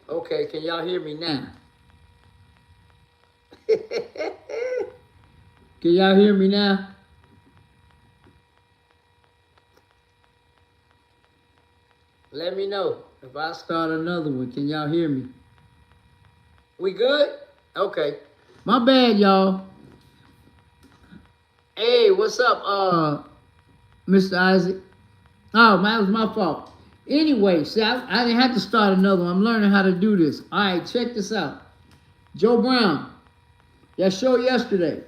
Okay, can y'all hear me now? Can y'all hear me now? Let me know if I start another one. Can y'all hear me? We good? Okay. My bad, y'all. Hey, what's up, Mr. Isaac? Oh, man, that was my fault. Anyway, see, I didn't have to start another one. I'm learning how to do this. All right, check this out. Joe Brown, that show yesterday,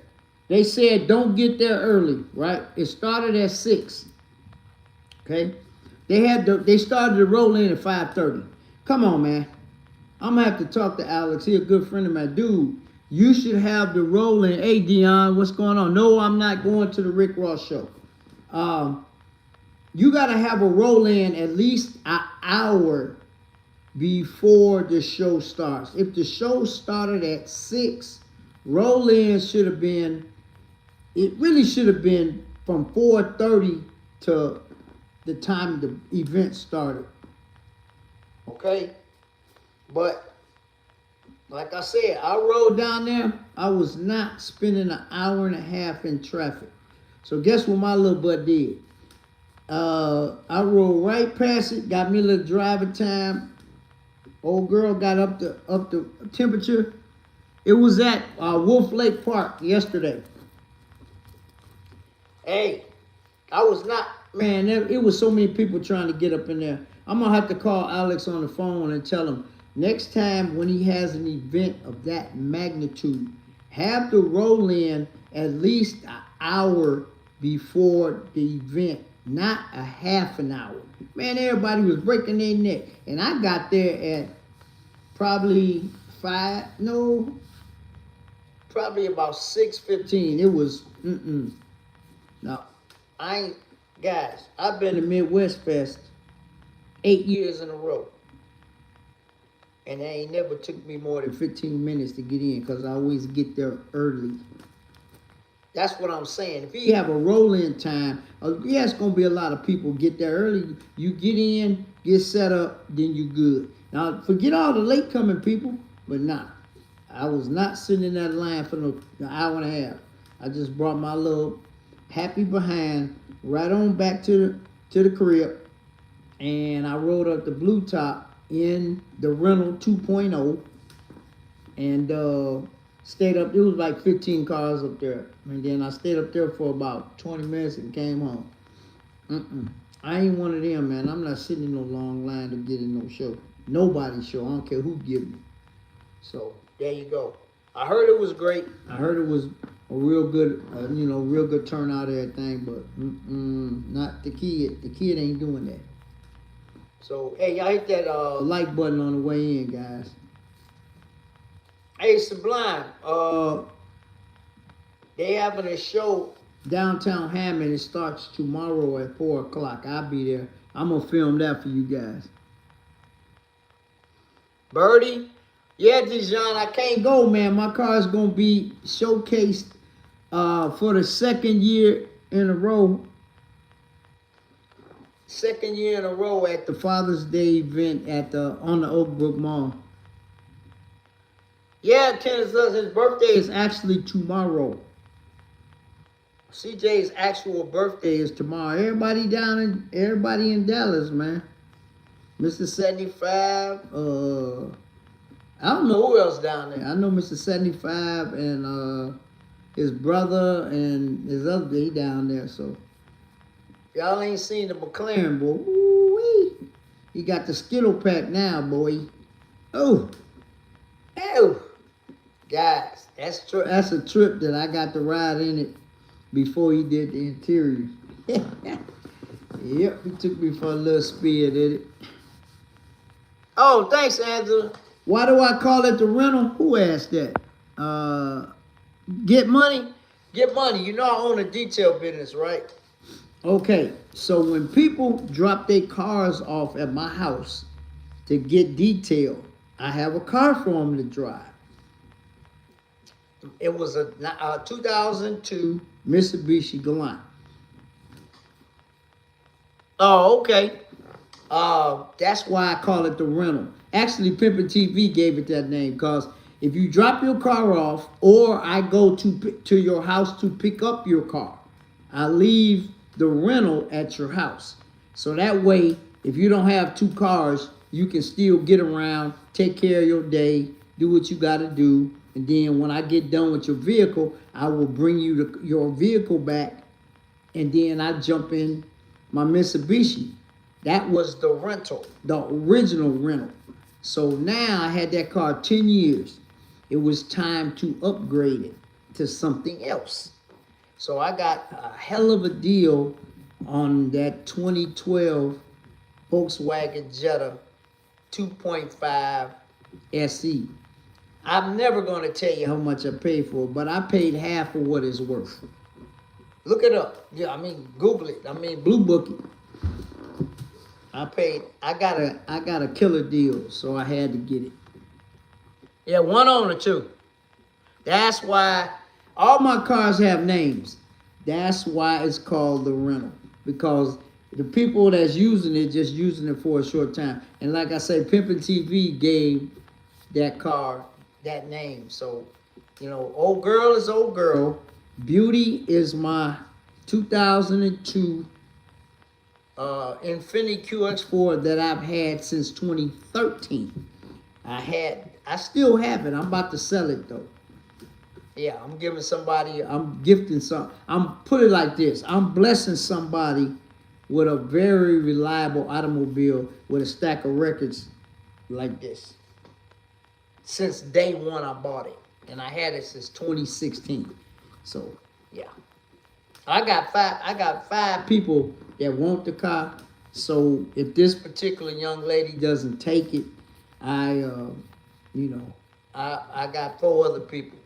they said don't get there early, right? It started at 6. Okay? They started to roll in at 5:30. Come on, man. I'm gonna have to talk to Alex. He's a good friend of mine. Dude, you should have the roll in. Hey Dion, what's going on? No, I'm not going to the Rick Ross show. You gotta have a roll in at least an hour before the show starts. If the show started at 6, roll in should have been, it really should have been from 4:30 to the time the event started. Okay? But like I said, I rode down there. I was not spending an hour and a half in traffic. So guess what my little butt did? I rode right past it, got me a little driving time. Old girl got up the temperature. It was at Wolf Lake Park yesterday. Hey, I was not, man, it was so many people trying to get up in there. I'm going to have to call Alex on the phone and tell him next time when he has an event of that magnitude, have to roll in at least an hour before the event, not a half an hour. Man, everybody was breaking their neck. And I got there at probably probably about 6:15. It was, no, I ain't, guys, I've been to Midwest Fest 8 years in a row. And it ain't never took me more than 15 minutes to get in because I always get there early. That's what I'm saying. If you have a roll-in time, yeah, it's going to be a lot of people get there early. You get in, get set up, then you good. Now, forget all the late coming people, but nah. I was not sitting in that line for an hour and a half. I just brought my little happy behind right on back to the crib, and I rode up the blue top in the rental 2.0 and stayed up. It was like 15 cars up there, and then I stayed up there for about 20 minutes and came home. I ain't one of them, man. I'm not sitting in no long line to get in no show. Nobody's show. I don't care who give me. So there you go. I heard it was great. I heard it was a real good, real good turnout and everything, but not the kid. The kid ain't doing that. So, hey, y'all hit that like button on the way in, guys. Hey, Sublime, they having a show downtown Hammond. It starts tomorrow at 4 o'clock. I'll be there. I'm going to film that for you guys. Birdie? Yeah, Dijon, I can't go, man. My car is going to be showcased for the second year in a row. Second year in a row at the Father's Day event on the Oak Brook Mall. Yeah, Tennis does. His birthday is actually tomorrow. CJ's actual birthday is tomorrow. Everybody in Dallas, man. Mr. 75. I don't know who else down there. I know Mr. 75 and his brother and his other day down there. So y'all ain't seen the McLaren, boy. Ooh-wee. He got the Skittle pack now, boy. Oh. Guys, that's a trip that I got to ride in it before he did the interior. Yep, he took me for a little speed, did it? Oh, thanks, Angela. Why do I call it the rental? Who asked that? Get money? Get money. You know I own a detail business, right? Okay, so when people drop their cars off at my house to get detailed, I have a car for them to drive. It was a 2002 Mitsubishi Galant. Oh, okay. That's why I call it the rental. Actually, Pimpin' TV gave it that name because if you drop your car off, or I go to your house to pick up your car, I leave the rental at your house. So that way, if you don't have two cars, you can still get around, take care of your day, do what you got to do, and then when I get done with your vehicle, I will bring you your vehicle back, and then I jump in my Mitsubishi. That was the rental, the original rental. So now I had that car 10 years. It was time to upgrade it to something else. So I got a hell of a deal on that 2012 Volkswagen Jetta 2.5 SE. I'm never going to tell you how much I paid for it, but I paid half of what it's worth. Look it up. Yeah, I mean, Google it. I mean, Blue Book it. I got a killer deal, so I had to get it. Yeah, one owner too. That's why all my cars have names. That's why it's called the rental. Because the people that's using it just using it for a short time. And like I say, Pimpin' TV gave that car that name. So, you know, old girl is old girl. Beauty is my 2002 Infiniti QX4 that I've had since 2013. I still have it. I'm about to sell it though. Yeah, I'm giving somebody, I'm gifting some, I'm put it like this. I'm blessing somebody with a very reliable automobile with a stack of records like this. Since day one I bought it. And I had it since 2016. So yeah. I got five people that want the car. So if this particular young lady doesn't take it, I got 4 other people.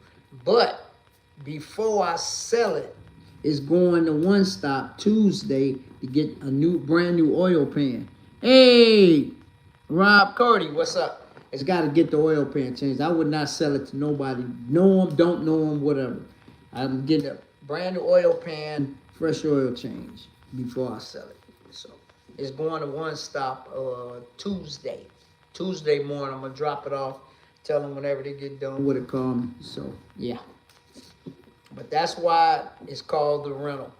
But before I sell it, it's going to One Stop Tuesday to get a brand new oil pan. Hey, Rob Cody, what's up? It's got to get the oil pan changed. I would not sell it to nobody. Know them, don't know them, whatever. I'm getting a brand new oil pan, fresh oil change before I sell it. So it's going to One Stop Tuesday. Tuesday morning, I'm going to drop it off. Tell them whenever they get done with it, call me. So, yeah. But that's why it's called the rental.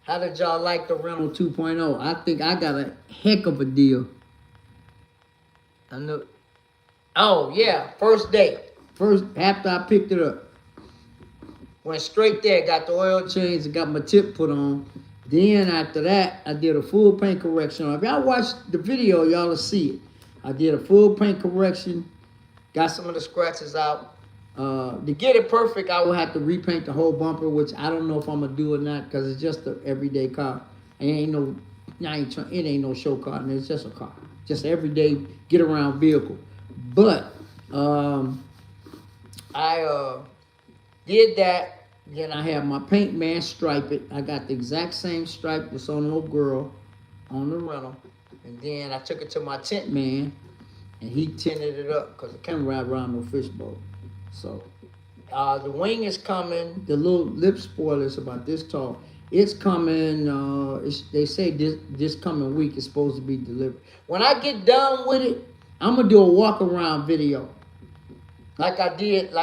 How did y'all like the rental 2.0? I think I got a heck of a deal. I know. Oh, yeah. First day. First, after I picked it up. Went straight there. Got the oil change and got my tip put on. Then after that, I did a full paint correction. If y'all watch the video, y'all will see it. I did a full paint correction. Got some of the scratches out. To get it perfect, I will have to repaint the whole bumper, which I don't know if I'm gonna do or not, because it's just an everyday car. It ain't no show car, and it's just a car, just everyday get around vehicle. But I did that. Then I have my paint man stripe it. I got the exact same stripe that's on the old girl on the rental, and then I took it to my tint man. And he tinted it up because I can't ride around no fishbowl. So the wing is coming. The little lip spoiler is about this tall. It's coming. They say this coming week is supposed to be delivered. When I get done with it, I'm gonna do a walk around video, like I did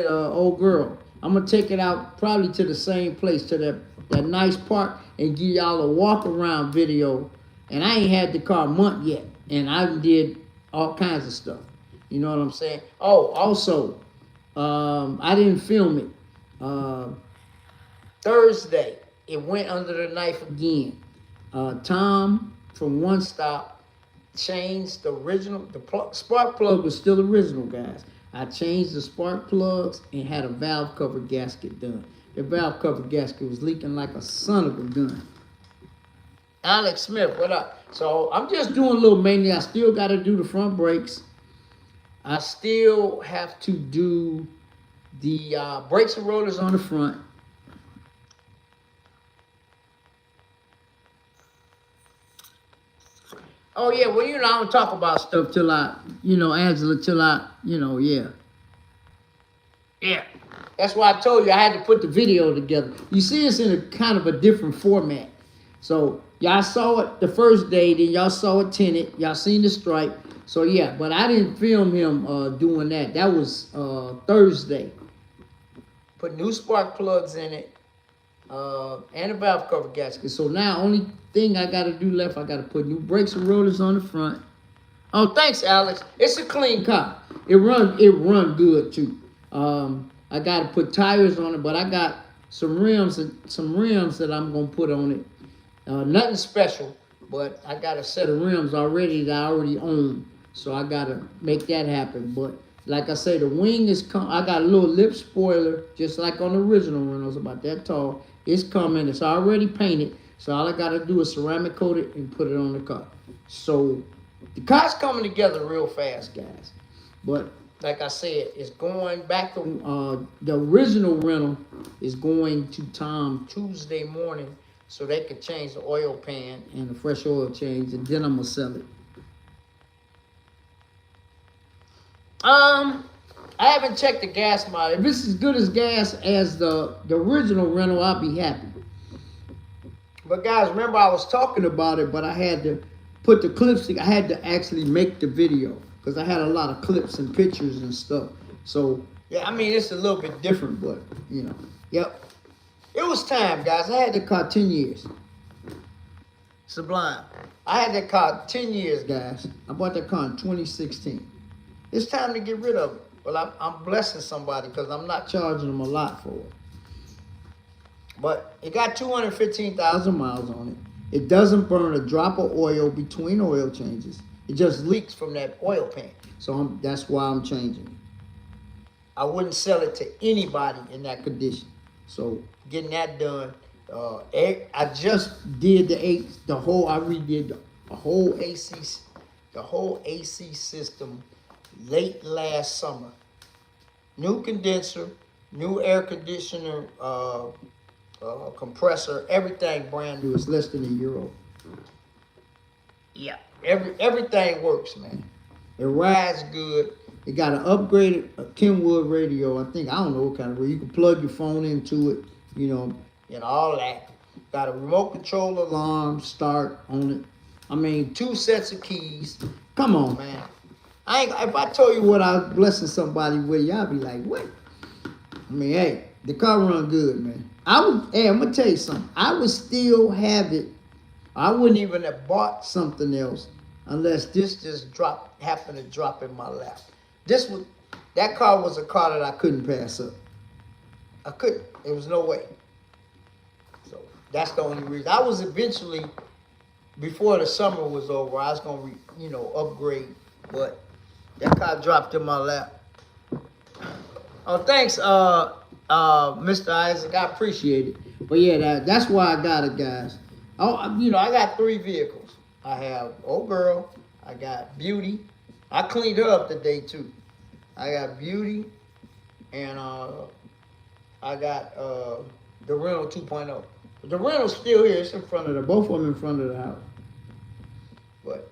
old girl. I'm gonna take it out probably to the same place, to that nice park, and give y'all a walk around video. And I ain't had the car a month yet, and I did all kinds of stuff. You know what I'm saying? Oh, also, I didn't film it. Thursday, it went under the knife again. Tom from One Stop changed the original, spark plug was still original, guys. I changed the spark plugs and had a valve cover gasket done. The valve cover gasket was leaking like a son of a gun. Alex Smith, what up? So I'm just doing a little maintenance. I still got to do the front brakes. I still have to do the brakes and rollers on the front. Oh, yeah, well, I don't talk about stuff till Angela, yeah. Yeah, that's why I told you I had to put the video together. You see, it's in a kind of a different format. So y'all saw it the first day, then y'all saw it tinted. Y'all seen the stripe. So yeah, but I didn't film him doing that. That was Thursday. Put new spark plugs in it, and a valve cover gasket. So now only thing I gotta do left, I gotta put new brakes and rotors on the front. Oh, thanks, Alex. It's a clean car. It run good too. I gotta put tires on it, but I got some rims that I'm gonna put on it. Nothing special, but I got a set of rims already that I already own, so I gotta make that happen. But like I say, the wing is I got a little lip spoiler, just like on the original Reynolds, about that tall. It's coming. It's already painted, so all I gotta do is ceramic coat it and put it on the car. So the car's coming together real fast, guys. But like I said, it's going back to the original rental is going to Tom Tuesday morning, so they could change the oil pan and the fresh oil change, and then I'm gonna sell it. I haven't checked the gas mileage. If it's as good as gas as the original rental, I'll be happy. But guys, remember I was talking about it, but I had to put the clips. I had to actually make the video because I had a lot of clips and pictures and stuff. So yeah, I mean it's a little bit different, but you know, yep. It was time, guys. I had the car 10 years. Sublime. I had that car 10 years, guys. I bought that car in 2016. It's time to get rid of it. Well, I'm blessing somebody because I'm not charging them a lot for it. But it got 215,000 miles on it. It doesn't burn a drop of oil between oil changes. It just leaks from that oil pan. So that's why I'm changing it. I wouldn't sell it to anybody in that condition. So getting that done. I just did I redid the whole AC system late last summer. New condenser, new air conditioner, compressor, everything brand new. It's less than a year old. Yeah, everything works, man. It rides good. It got an upgraded Kenwood radio. I don't know what kind of radio. You can plug your phone into it, you know, and all that. Got a remote control alarm start on it. I mean, 2 sets of keys. Come on, man. If I told you what I was blessing somebody with, y'all be like, what? I mean, hey, the car run good, man. I'm gonna tell you something. I would still have it. I wouldn't even have bought something else unless this just happened to drop in my lap. That car was a car that I couldn't pass up. I couldn't. There was no way. So that's the only reason. I was eventually, before the summer was over, I was gonna, upgrade, but that car dropped in my lap. Oh, thanks, Mr. Isaac. I appreciate it. But yeah, that's why I got it, guys. Oh, I got 3 vehicles. I have old girl. I got Beauty. I cleaned her up today too. I got Beauty, and I got the rental 2.0. The rental's still here. It's in front of both of them in front of the house. But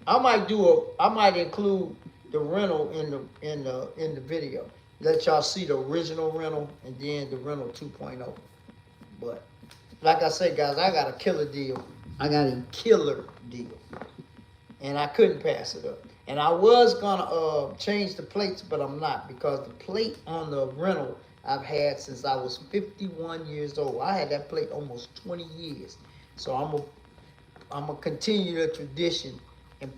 I might include the rental in the video. Let y'all see the original rental and then the rental 2.0. But like I said, guys, I got a killer deal. And I couldn't pass it up. And I was gonna change the plates, but I'm not, because the plate on the rental I've had since I was 51 years old. I had that plate almost 20 years. So I'm gonna continue the tradition and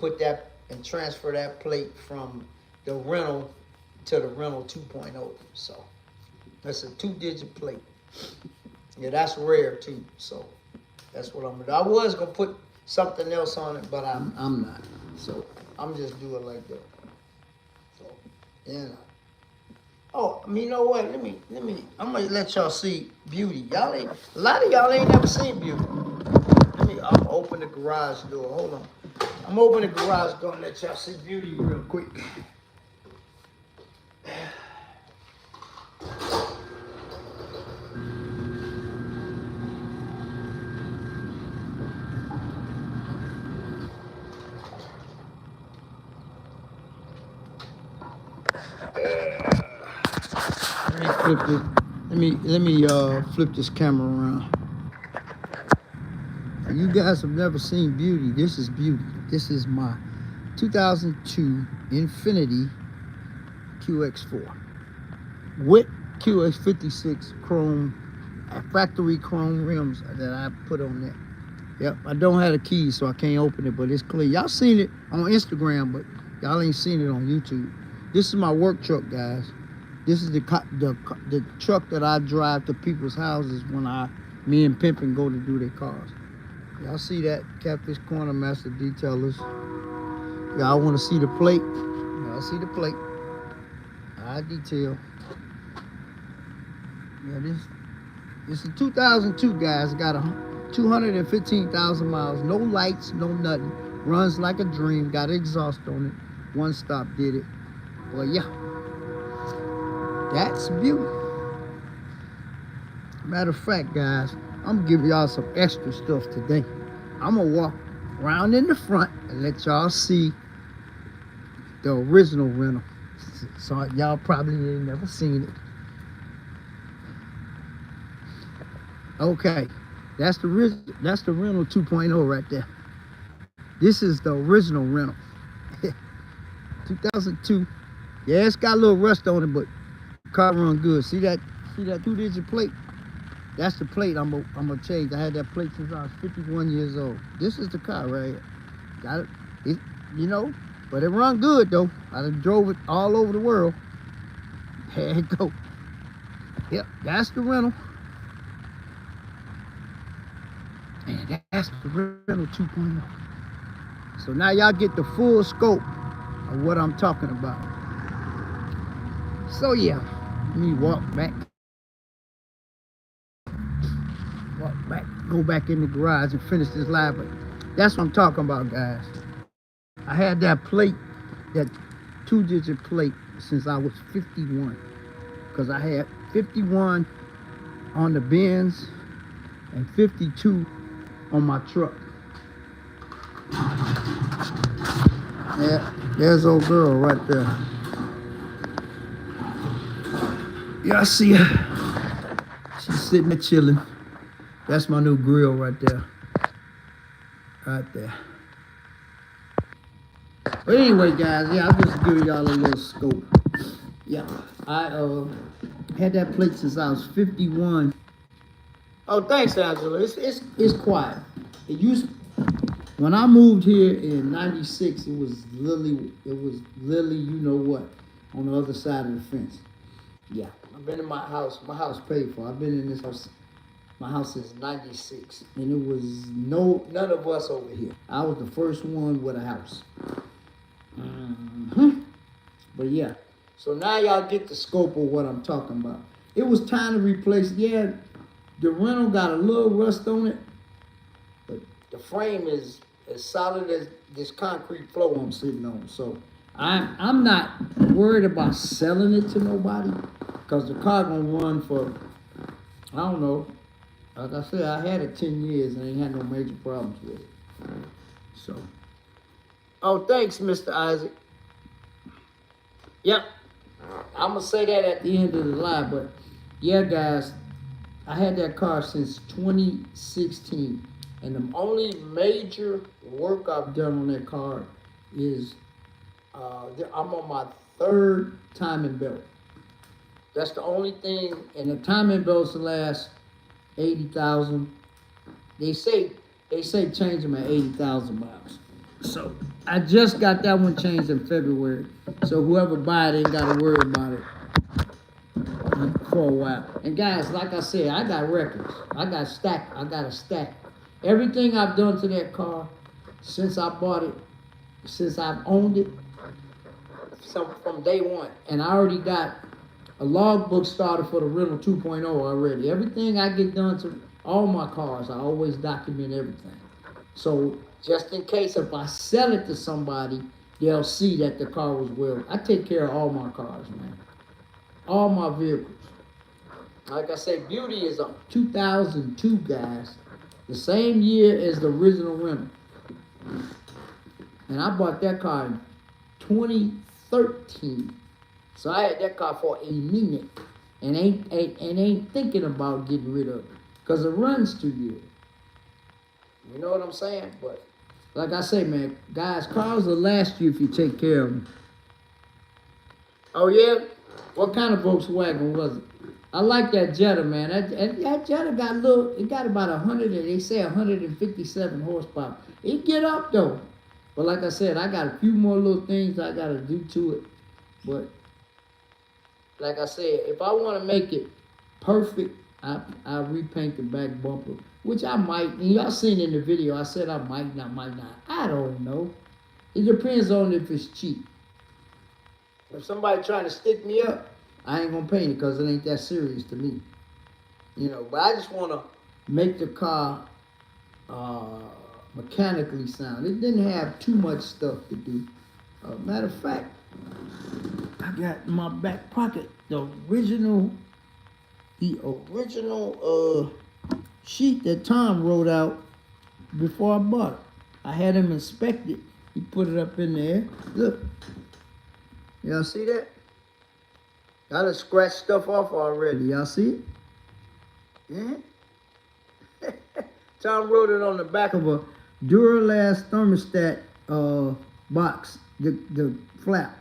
transfer that plate from the rental to the rental 2.0. So that's a 2-digit plate. Yeah, that's rare too. So that's what I'm gonna do. I was gonna put something else on it, but I'm not. So I'm just doing like that. So you know what? Let me. I'm gonna let y'all see Beauty. A lot of y'all ain't never seen Beauty. I'm open the garage door. Hold on. I'm open the garage door and let y'all see Beauty real quick. Let me flip this camera around. You guys have never seen beauty. This is beauty. This is my 2002 Infiniti QX4 with QX56 chrome, factory chrome rims that I put on there. Yep, I don't have the keys, so I can't open it, but it's clean. Y'all seen it on Instagram, but y'all ain't seen it on YouTube. This is my work truck, guys. This is the truck that I drive to people's houses when me and Pimpin go to do their cars. Y'all see that? Catfish Corner Master Detailers. Y'all want to see the plate? Y'all see the plate? I detail. Yeah, this is 2002, guys. Got 215,000 miles. No lights, no nothing. Runs like a dream. Got exhaust on it. One stop did it. Well, yeah. That's beauty. Matter of fact, guys, I'm gonna give y'all some extra stuff today. I'm gonna walk around in the front and let y'all see the original rental. So y'all probably ain't never seen it. Okay, that's the rental 2.0 right there. This is the original rental. 2002. Yeah, it's got a little rust on it, but the car run good. See that 2-digit plate? That's the plate I'm gonna change. I had that plate since I was 51 years old. This is the car right here. Got it, you know, but it run good though. I done drove it all over the world. There it go. Yep, that's the rental. And that's the rental 2.0. So now y'all get the full scope of what I'm talking about. So yeah, let me walk back, go back in the garage and finish this live. But that's what I'm talking about, guys. I had that plate, that 2-digit plate, since I was 51. Because I had 51 on the Benz and 52 on my truck. Yeah, there's old girl right there. Y'all see her? She's sitting there chilling. That's my new grill right there. Right there. But anyway, guys, yeah, I'm just giving y'all a little scope. Yeah, I had that plate since I was 51. Oh, thanks, Angela. It's quiet. It used, when I moved here in '96, it was Lily, you know what, on the other side of the fence. Yeah, I've been in my house paid for. I've been in this house, my house since '96, and it was none of us over here. I was the first one with a house. But yeah, so now y'all get the scope of what I'm talking about. It was time to replace, yeah, the rental got a little rust on it, but the frame is as solid as this concrete floor I'm sitting on. So I'm not worried about selling it to nobody, because the car gonna run for, I don't know, like I said, I had it 10 years and ain't had no major problems with it. So, oh, thanks, Mr. Isaac. Yep, I'm gonna say that at the end of the live, but yeah, guys, I had that car since 2016, and the only major work I've done on that car is I'm on my 3rd timing belt. That's the only thing, and the timing belts last 80,000. They say change them at 80,000 miles. So I just got that one changed in February. So whoever buy it ain't got to worry about it for a while. And guys, like I said, I got records. I got a stack. Everything I've done to that car since I bought it, since I've owned it, from day one. And I already got a logbook started for the rental 2.0 already. Everything I get done to all my cars, I always document everything. So just in case if I sell it to somebody, they'll see that the car was well. I take care of all my cars, man. All my vehicles. Like I say, beauty is a 2002, guys. The same year as the original rental. And I bought that car in 2013. So I had that car for a minute and ain't thinking about getting rid of it, because it runs too good. You know what I'm saying? But like I say, man, guys, cars will last you if you take care of them. Oh yeah? What kind of Volkswagen was it? I like that Jetta, man. That Jetta got a little, it got about 100, they say 157 horsepower. It get up though. But like I said, I got a few more little things I gotta do to it. But like I said, if I want to make it perfect, I repaint the back bumper, which I might. And y'all seen in the video, I said I might not. I don't know. It depends on if it's cheap. If somebody trying to stick me up, I ain't gonna paint it because it ain't that serious to me. You know, but I just want to make the car mechanically sound. It didn't have too much stuff to do. Matter of fact, I got in my back pocket the original sheet that Tom wrote out before I bought it. I had him inspect it. He put it up in there. Look. Y'all see that? I done scratched stuff off already. Y'all see it? Yeah. Tom wrote it on the back of a Duralast thermostat box. The flap.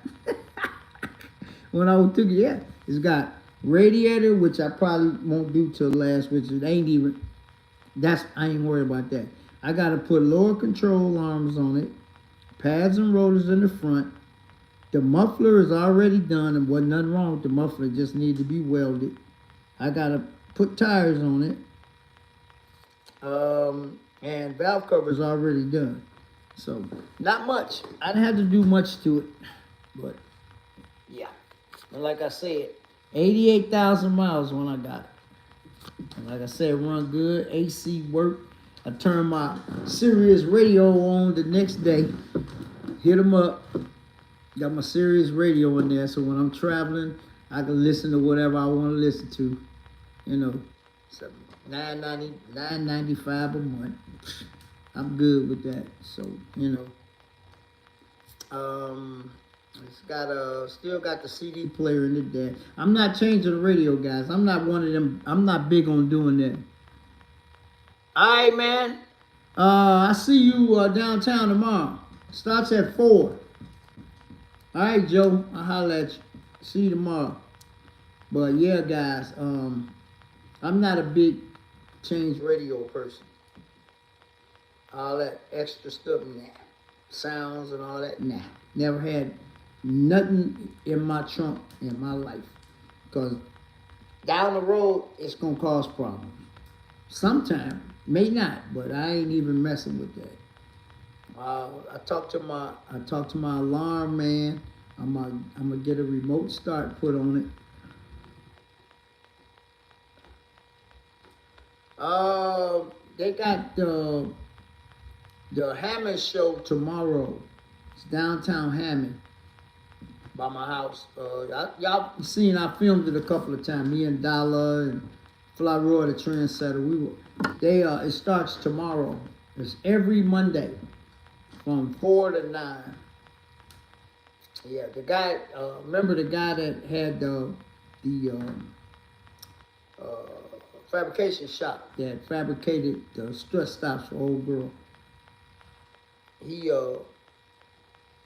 When I took it, yeah, it's got radiator, which I probably won't do till last, which it ain't even. I ain't worried about that. I gotta put lower control arms on it, pads and rotors in the front. The muffler is already done, and wasn't nothing wrong with the muffler. It just needed to be welded. I gotta put tires on it. And valve cover is already done. So not much. I didn't have to do much to it, but yeah. And like I said, 88,000 miles when I got it. And like I said, run good. AC work. I turned my Sirius radio on the next day. Hit them up. Got my Sirius radio in there, so when I'm traveling, I can listen to whatever I want to listen to. You know, so $9.95 a month. I'm good with that. So you know, it's got still got the CD player in it there. I'm not changing the radio, guys. I'm not one of them. I'm not big on doing that. All right, man. I see you downtown tomorrow. Starts at 4. All right, Joe. I'll holler at you. See you tomorrow. But yeah, guys. I'm not a big change radio person. All that extra stuff, nah. Sounds and all that, nah. Never had nothing in my trunk in my life. Because down the road, it's going to cause problems. Sometime, may not, but I ain't even messing with that. I talked to my alarm man. I'm gonna get a remote start put on it. They got the Hammond show tomorrow. It's downtown Hammond by my house. Y'all seen I filmed it a couple of times. Me and Dollar and Fly Roy the Trendsetter. It starts tomorrow. It's every Monday from 4 to 9. Yeah, the guy. Remember the guy that had the fabrication shop that fabricated the strut stops for old girl.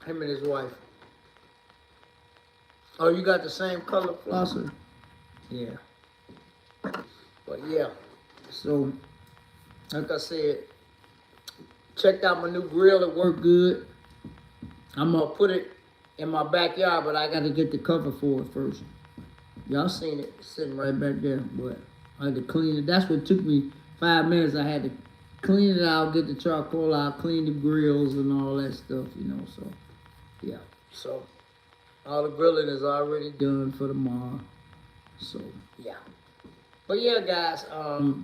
Him and his wife. Oh, you got the same color flosser? Yeah. But yeah, so like I said, checked out my new grill. It worked good. I'm gonna put it in my backyard, but I got to get the cover for it first. Y'all seen it, it's sitting right back there, but I had to clean it. That's what took me 5 minutes. I had to clean it out, get the charcoal out, clean the grills and all that stuff, you know, so, yeah. So, all the grilling is already done for tomorrow, so, yeah. But yeah, guys,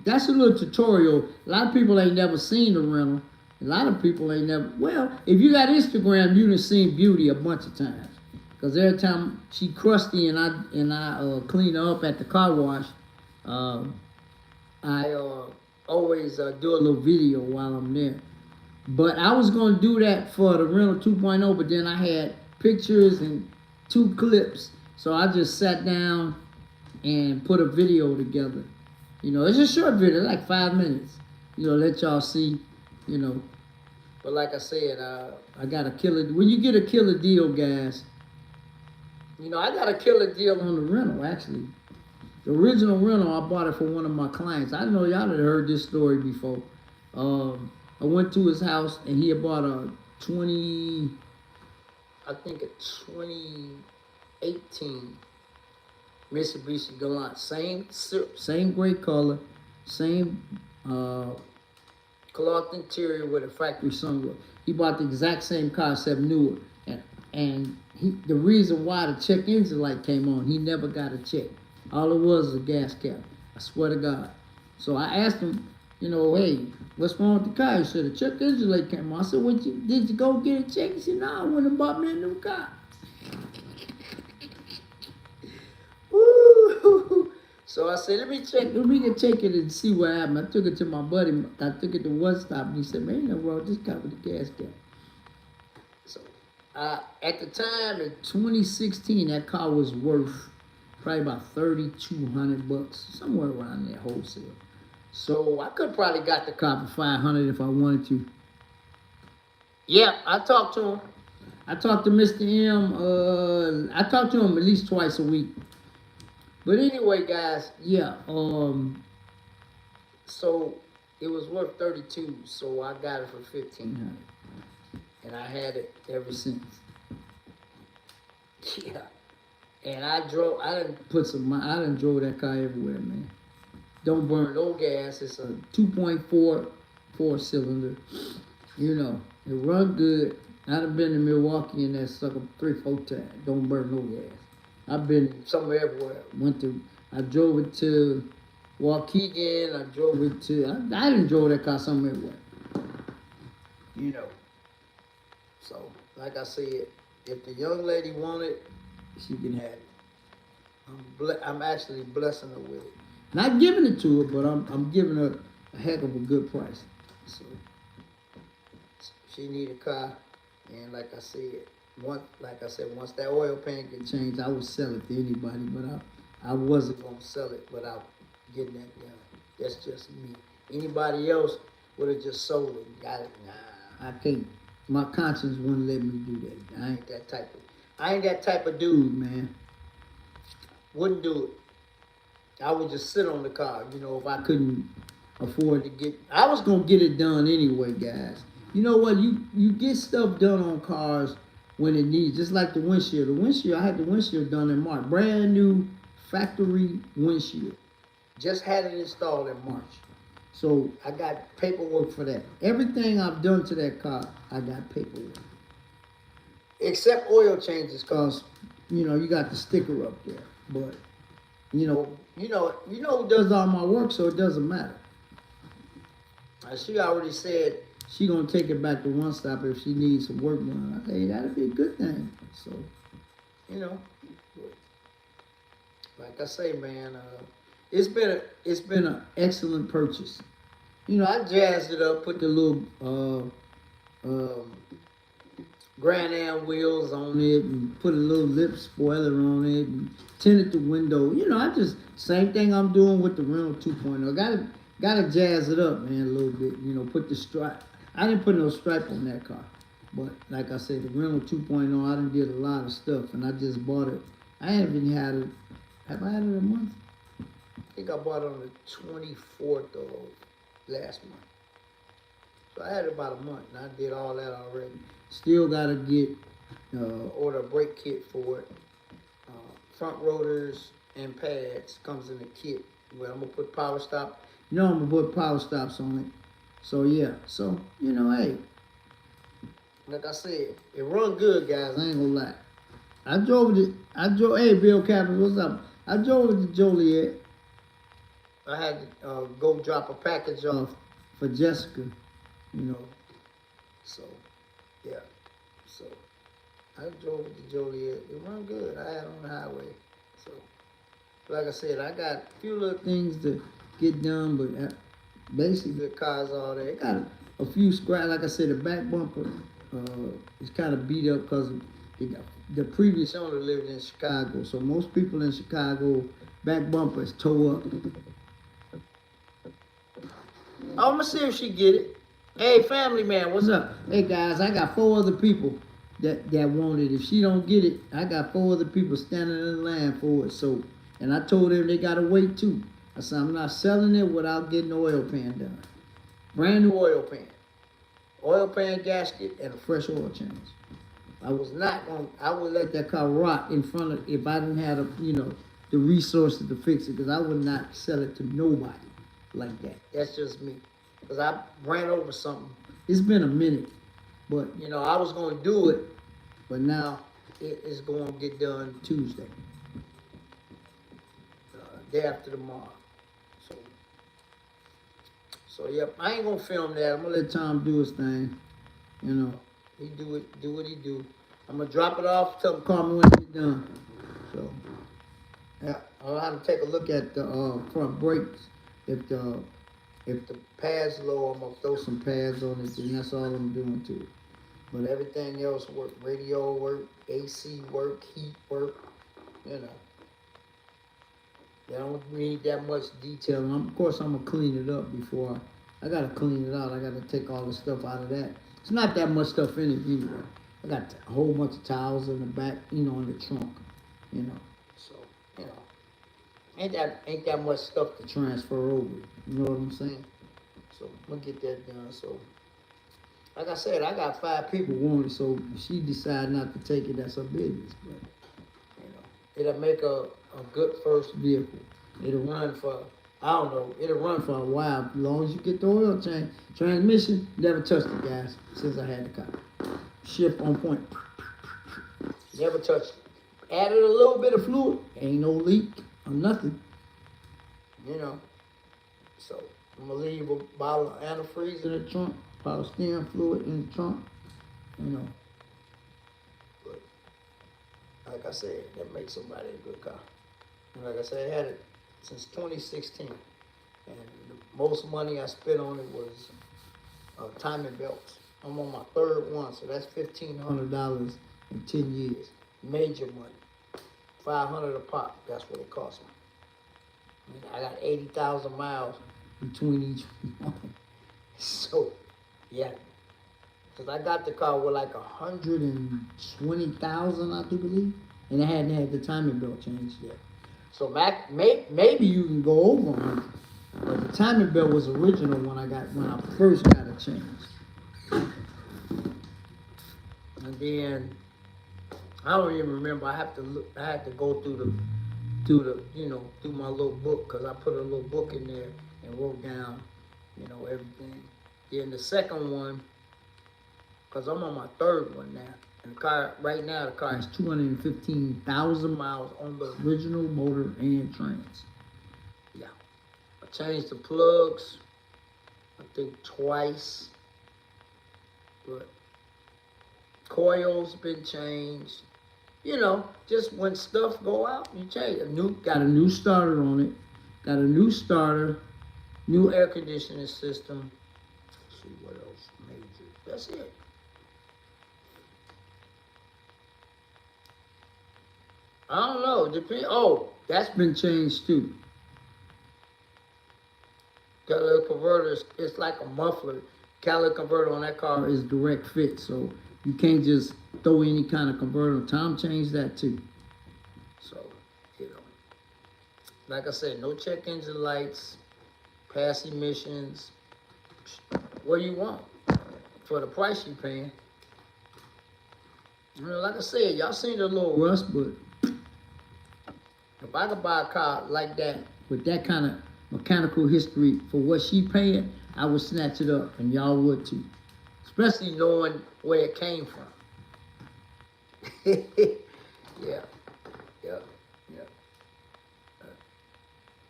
that's a little tutorial. A lot of people ain't never seen the rental. A lot of people ain't never, well, if you got Instagram, you done seen Beauty a bunch of times. Because every time she crusty and I clean her up at the car wash, I always do a little video while I'm there. But I was going to do that for the rental 2.0, but then I had pictures and 2 clips. So I just sat down and put a video together. You know, it's a short video, like 5 minutes. You know, let y'all see you know. But like I said, I got a killer. When you get a killer deal, guys, you know, I got a killer deal on the rental, actually. The original rental, I bought it for one of my clients. I know y'all had heard this story before. I went to his house, and he had bought a 2018 Mitsubishi Galant. Same gray color, same cloth interior with a factory sunroof. He bought the exact same car except newer. And the reason why the check engine light came on, he never got a check. All it was a gas cap. I swear to God. So I asked him, you know, hey, what's wrong with the car? He said, the check engine light came on. I said, did you go get a check? He said, no, I went and bought me a new car. Woo! So I said, let me get check it and see what happened. I took it to my buddy. I took it to one stop, and he said, man, ain't no wrong with this car with the gas cap. So at the time in 2016, that car was worth probably about $3,200, somewhere around there wholesale. So I could probably got the car for $500 if I wanted to. Yeah, I talked to him. I talked to Mr. M. I talked to him at least twice a week. But anyway, guys, yeah. So it was worth $32, so I got it for $1,500, and I had it ever since. Yeah. And I drove that car everywhere, man. Don't burn no gas. It's a 2.4 4-cylinder. You know, it run good. I done been to Milwaukee in that sucker 3-4 times. Don't burn no gas. I've been somewhere everywhere. I drove it to Waukegan. I done drove that car somewhere everywhere. You know. So, like I said, if the young lady want it, she can have it. I'm actually blessing her with it. Not giving it to her, but I'm giving her a heck of a good price. So she need a car, and like I said, once that oil pan get changed, I would sell it to anybody, but I wasn't gonna sell it without getting that done. That's just me. Anybody else would have just sold it and got it. Nah, I can't. My conscience wouldn't let me do that. I ain't that type of dude, man. Wouldn't do it. I would just sit on the car, you know, if I couldn't afford to get. I was gonna get it done anyway, guys. You know what? You get stuff done on cars when it needs. Just like the windshield. I had the windshield done in March. Brand new factory windshield. Just had it installed in March. So I got paperwork for that. Everything I've done to that car, I got paperwork. Except oil changes, cause you know you got the sticker up there. But you know who does all my work, so it doesn't matter. She already said she gonna take it back to One Stop if she needs some work done. I say, hey, that'd be a good thing. So, you know, like I say, man, it's been an excellent purchase. You know, I jazzed it up, put the little Grand Am wheels on it, and put a little lip spoiler on it, and tinted the window. You know, same thing I'm doing with the rental 2.0. Gotta jazz it up, man, a little bit. You know, put the stripe. I didn't put no stripe on that car, but like I said, the rental 2.0, I done did a lot of stuff, and I just bought it. I haven't even had it. Have I had it a month? I think I bought it on the 24th of last month. So I had it about a month, and I did all that already. Still gotta get order a brake kit for it. Front rotors and pads comes in the kit. Well, I'm gonna put power stop. You know, I'm gonna put power stops on it. So yeah, so you know, hey, like I said, it run good, guys. I ain't gonna lie. Hey, Bill Captain, what's up? I drove it to Joliet. I had to go drop a package off for Jessica, you know. So, yeah. So, I drove it to Joliet. It run good. I had it on the highway. So, like I said, I got a few little things to get done, but basically the car's all there. It got a few scratches. Like I said, the back bumper is kind of beat up because the previous owner lived in Chicago. So most people in Chicago, back bumper is tore up. I'm gonna see if she get it. Hey, family man, what's up? Hey guys, I got 4 other people that want it. If she don't get it, I got 4 other people standing in line for it. So, and I told them they gotta wait too. I said I'm not selling it without getting the oil pan done. Brand new oil pan gasket, and a fresh oil change. I was not going. I would let that car rot in front of if I didn't have the resources to fix it, because I would not sell it to nobody like that. That's just me. Because I ran over something. It's been a minute, but I was going to do it, but now it is going to get done Tuesday, day after tomorrow. So yep, I ain't gonna film that. I'm gonna let Tom do his thing. He do what he do. I'm gonna drop it off, tell him call me when it's done. So yeah, I'll have to take a look at the front brakes. If the pad's low, I'm gonna throw some pads on it, and that's all I'm doing to it. But everything else work. Radio work, AC work, heat work, They don't need that much detail. And of course, I'm gonna clean it up before I gotta clean it out. I gotta take all the stuff out of that. It's not that much stuff in it anyway. I got a whole bunch of towels in the back, in the trunk, So, ain't that much stuff to transfer over. You know what I'm saying? So I'm gonna get that done. So, like I said, I got 5 people wanting it. So if she decide not to take it, that's her business. But it'll make a good first vehicle. It'll run for, I don't know, it'll run for a while. As long as you get the oil change. Transmission, never touched it, guys, since I had the car. Shift on point. Never touched it. Added a little bit of fluid. Ain't no leak or nothing. So I'm going to leave a bottle of antifreeze in the trunk. Power steering fluid in the trunk. But like I said, that makes somebody a good car. And like I said, I had it since 2016. And the most money I spent on it was timing belts. I'm on my 3rd one, so that's $1,500 in 10 years. Major money. $500 a pop, that's what it cost me. I got 80,000 miles between each one. So, yeah. Because I got the car with like 120,000, I do believe. And I hadn't had the timing belt changed yet. So maybe you can go over 100. But the timing belt was original when I first got it changed. And then I don't even remember. I had to go through my little book, because I put a little book in there and wrote down, everything. Then the second one, because I'm on my 3rd one now. And the car has 215,000 miles on the original motor and trans. Yeah. I changed the plugs, I think twice. But coils been changed. Just when stuff go out, you change it. Got a new starter on it. Got a new starter, new air conditioning system. Let's see what else major. That's it. I don't know. Oh, that's been changed too. Catalytic converter it's like a muffler. Catalytic converter on that car is direct fit, so you can't just throw any kind of converter. Tom changed that too. So, like I said, no check engine lights, pass emissions. What do you want for the price you're paying? Like I said, y'all seen the little rust, but if I could buy a car like that with that kind of mechanical history for what she paying, I would snatch it up, and y'all would too. Especially knowing where it came from. Yeah.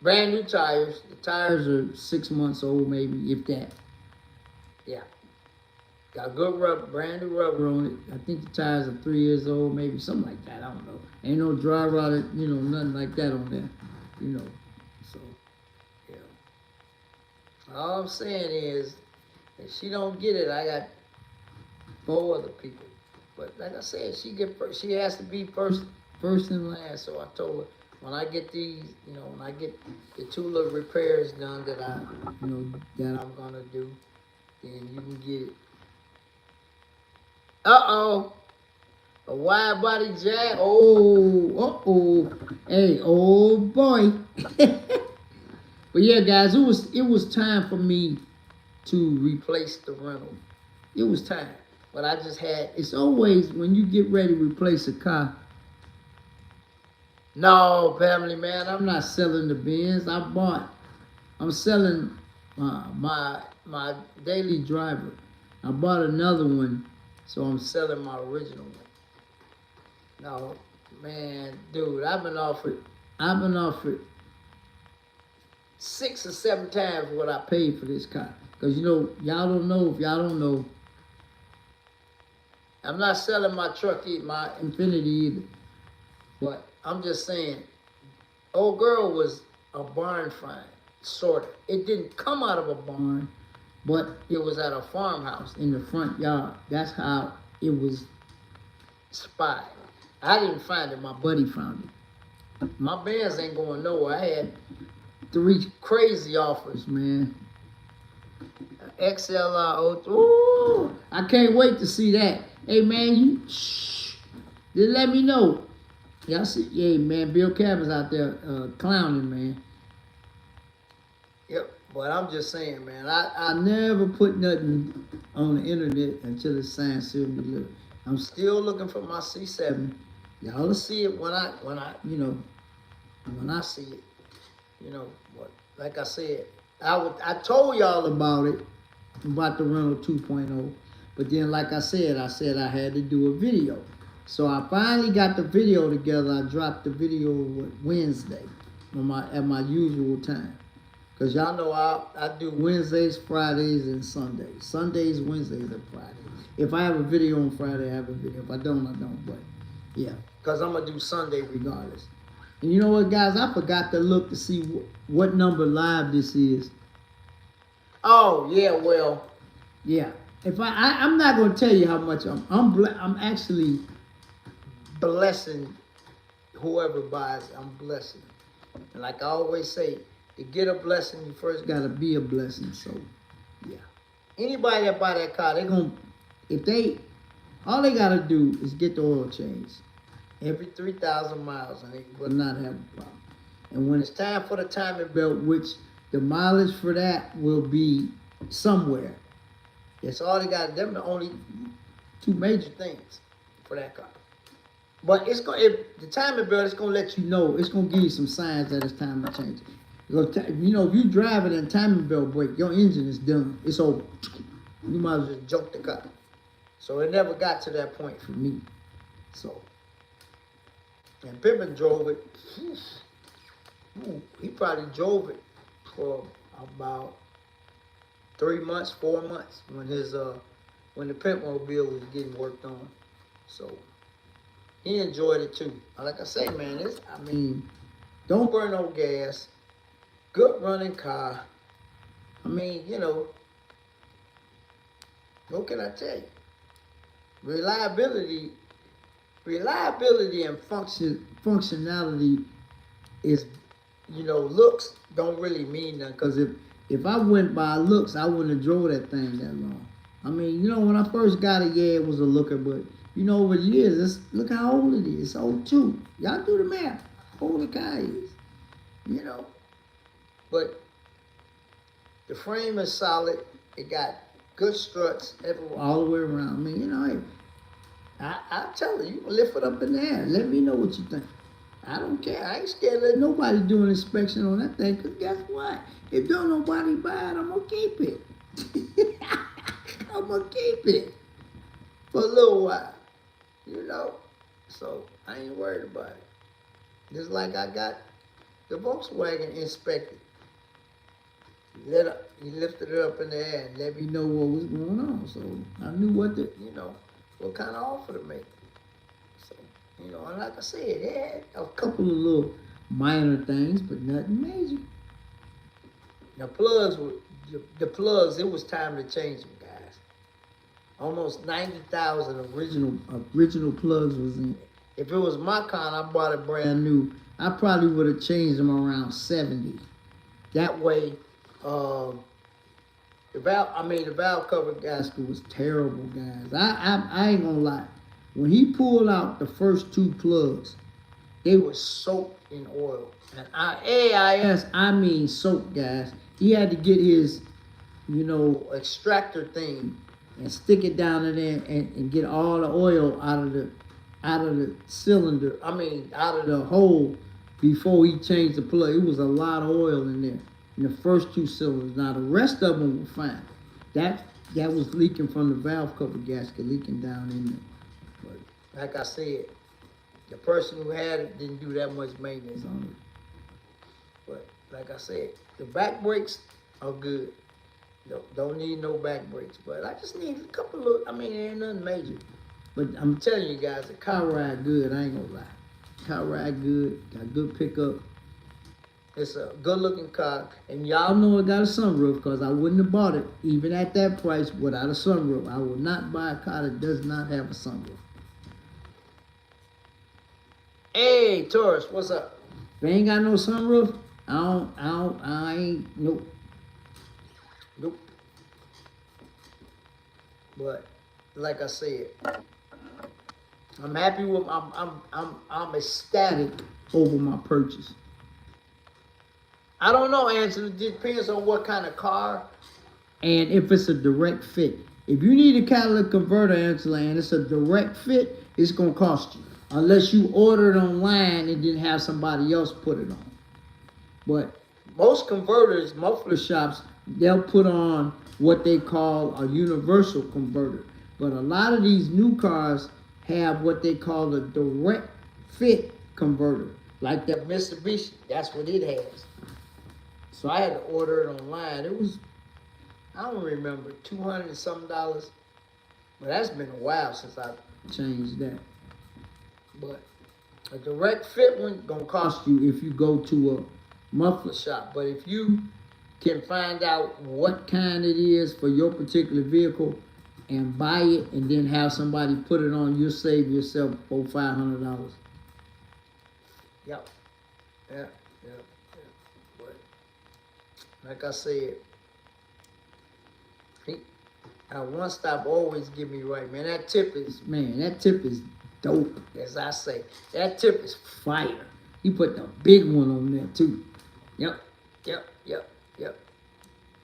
Brand new tires. The tires are 6 months old, maybe, if that. Yeah. Got good rubber, brand new rubber on it. I think the tires are 3 years old, maybe something like that. I don't know. Ain't no dry rotted, nothing like that on there. So, yeah. All I'm saying is, if she don't get it, I got 4 other people. But like I said, she has to be first and last. So I told her, when I get these, when I get the 2 little repairs done that I'm gonna do, then you can get it. Uh-oh. A wide body jack. Oh, uh-oh. Hey, oh boy. But yeah, guys, it was time for me to replace the rental. It was time. But I just had, it's always when you get ready to replace a car. No, family man, I'm not selling the Benz. I'm selling my daily driver. I bought another one, so I'm selling my original one. No, man, dude, I've been offered 6 or 7 times what I paid for this car. Cause you know, y'all don't know, if y'all don't know, I'm not selling my truck, my Infinity either. But I'm just saying, old girl was a barn find, sort of. It didn't come out of a barn, but it was at a farmhouse in the front yard. That's how it was spied. I didn't find it, my buddy found it. My bands ain't going nowhere. I had 3 crazy offers, man. XLR, ooh, I can't wait to see that. Hey, man, you, shh, just let me know. Y'all see, yeah, man, Bill Cavan's out there clowning, man. Yep, but I'm just saying, man, I never put nothing on the internet until it's signed, sealed, and delivered. I'm still looking for my C7. Y'all will see it when I, you know, when I see it. You know, what? Like I said, I told y'all about it, about the rental 2.0. But then, like I said I had to do a video. So I finally got the video together. I dropped the video Wednesday at my usual time. Because y'all know I do Wednesdays, Fridays, and Sundays. Sundays, Wednesdays, and Fridays. If I have a video on Friday, I have a video. If I don't, I don't. But yeah, because I'm going to do Sunday regardless. And you know what, guys? I forgot to look to see what number live this is. Oh, yeah, well, yeah. If I'm not going to tell you how much I'm actually blessing whoever buys it. I'm blessing. And like I always say, to get a blessing, you first got to be a blessing. So, yeah. Anybody that buy that car, all they got to do is get the oil changed every 3,000 miles, and they will not have a problem. And when it's time for the timing belt, which the mileage for that will be somewhere. That's all they got. Them the only 2 major things for that car. But it's the timing belt is gonna let you know. It's gonna give you some signs that it's time to change it. You know, if you drive it and timing belt break, your engine is done. It's over. You might as well just jump the car. So it never got to that point for me. So, and Pimpin drove it. He probably drove it for about 3 months, 4 months when the Pimpmobile was getting worked on. So he enjoyed it too. Like I say, man, don't burn no gas. Good running car. I mean, you know, what can I tell you? Reliability and functionality is, you know, looks don't really mean nothing. Because if I went by looks, I wouldn't have drove that thing that long. I mean, you know, when I first got it, yeah, it was a looker, but you know, over the years, look how old it is. It's 02. Y'all do the math. How old the car is, you know. But the frame is solid. It got good struts everywhere, all the way around. I mean, you know, I tell you, you can lift it up in the air. Let me know what you think. I don't care. I ain't scared to let nobody do an inspection on that thing. Because guess what? If don't nobody buy it, I'm going to keep it. I'm going to keep it for a little while. You know? So, I ain't worried about it. Just like I got the Volkswagen inspected. He lifted it up in the air and let me know what was going on. So, I knew what kind of offer to make. So, you know, and like I said, it had a couple of little minor things, but nothing major. The plugs, it was time to change them, guys. Almost 90,000 original plugs was in it. If it was my car and I bought it brand new, I probably would have changed them around 70. That way, The valve cover gasket was terrible, guys. I ain't gonna lie. When he pulled out the first two plugs, they were soaked in oil. And AIS, I mean soaked, guys. He had to get his, extractor thing and stick it down in there and get all the oil out of the cylinder. Out of the hole before he changed the plug. It was a lot of oil in there in the first two cylinders. Now the rest of them were fine. That was leaking from the valve cover gasket, leaking down in there. But like I said, the person who had it didn't do that much maintenance on it. But like I said, the back brakes are good. Don't need no back brakes. But I just need a couple of, it ain't nothing major. But I'm telling you guys, the car ride good, I ain't gonna lie. Car ride good, got good pickup. It's a good looking car. And y'all know it got a sunroof, because I wouldn't have bought it, even at that price, without a sunroof. I will not buy a car that does not have a sunroof. Hey, Taurus, what's up? If I ain't got no sunroof, I ain't, nope. But like I said, I'm happy with, I'm ecstatic over my purchase. I don't know, Angela, it depends on what kind of car and if it's a direct fit. If you need a catalytic converter, Angela, and it's a direct fit, it's gonna cost you. Unless you order it online and didn't have somebody else put it on. But most converters, muffler shops, they'll put on what they call a universal converter. But a lot of these new cars have what they call a direct fit converter. Like that Mitsubishi, that's what it has. So I had to order it online. It was, I don't remember, $200 and something. But that's been a while since I changed that. But a direct fit one gonna cost you if you go to a muffler shop. But if you can find out what kind it is for your particular vehicle and buy it and then have somebody put it on, you'll save yourself $500. Yep. But like I said, One Stop always get me right, man. That tip is dope, as I say. That tip is fire. He put the big one on there too. Yep.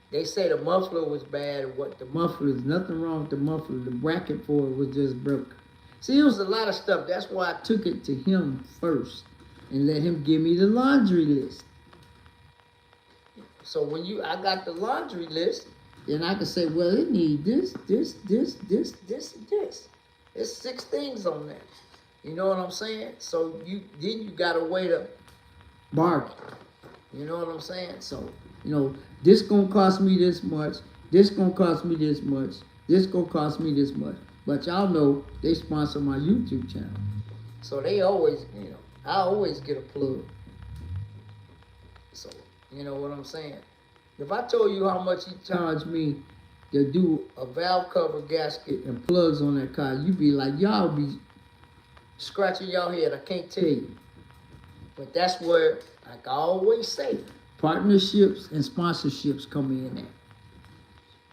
They say the muffler was bad. What the muffler is, nothing wrong with the muffler. The bracket for it was just broke. See, it was a lot of stuff. That's why I took it to him first and let him give me the laundry list. So when I got the laundry list, then I could say, well, it needs this, and this. There's 6 things on there. You know what I'm saying? So you gotta weigh the bargain. You know what I'm saying? So, this gonna cost me this much, this gonna cost me this much, this gonna cost me this much. But y'all know they sponsor my YouTube channel. So they always, I always get a plug. So, you know what I'm saying? If I told you how much he charged me to do a valve cover gasket and plugs on that car, you'd be like, y'all be scratching your head. I can't tell you. But that's where, like I always say, partnerships and sponsorships come in there.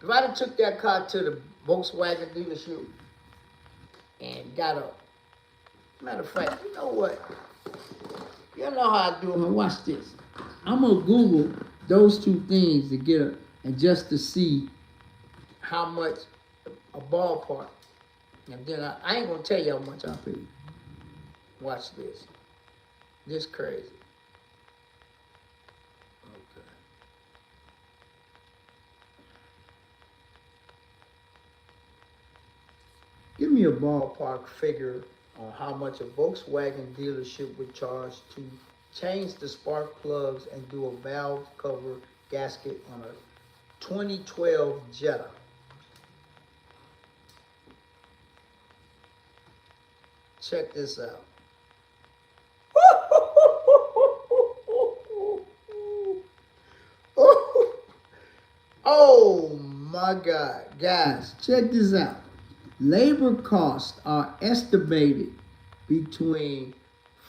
If I done took that car to the Volkswagen dealership and got matter of fact, you know what? You know how I do it. Watch this. I'm gonna Google those 2 things to get and just to see how much a ballpark. And then I ain't gonna tell you how much I paid. Watch this. This crazy. Okay. Give me a ballpark figure on how much a Volkswagen dealership would charge to change the spark plugs and do a valve cover gasket on a 2012 Jetta. Check this out. Oh my God, guys, check this out. Labor costs are estimated between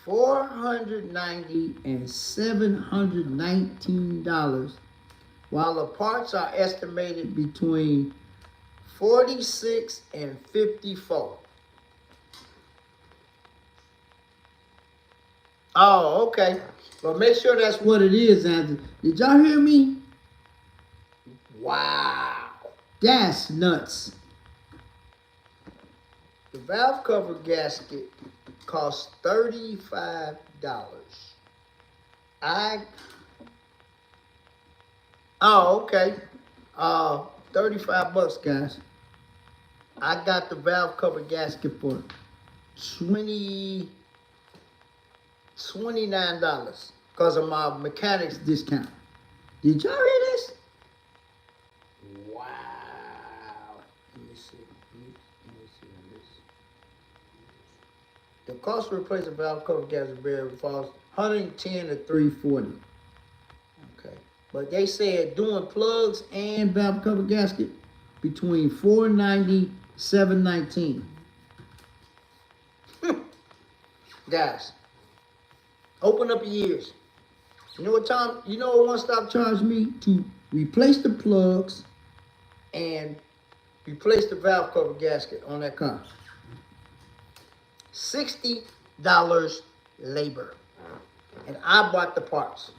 $490 and $719 while the parts are estimated between 46 and 54. Oh, okay. But make sure that's what it is, Anthony. Did y'all hear me? Wow. That's nuts. The valve cover gasket costs $35. Oh, okay. 35 bucks, guys. I got the valve cover gasket for $29 because of my mechanics discount. Did y'all hear this? Wow. Let me see. This. The cost to replace a valve cover gasket falls $110 to $340. Okay. But they said doing plugs and valve cover gasket between $490, $719. Guys, open up your ears. You know what Tom, you know what One Stop charged me to replace the plugs and replace the valve cover gasket on that car? $60 labor. And I bought the parts.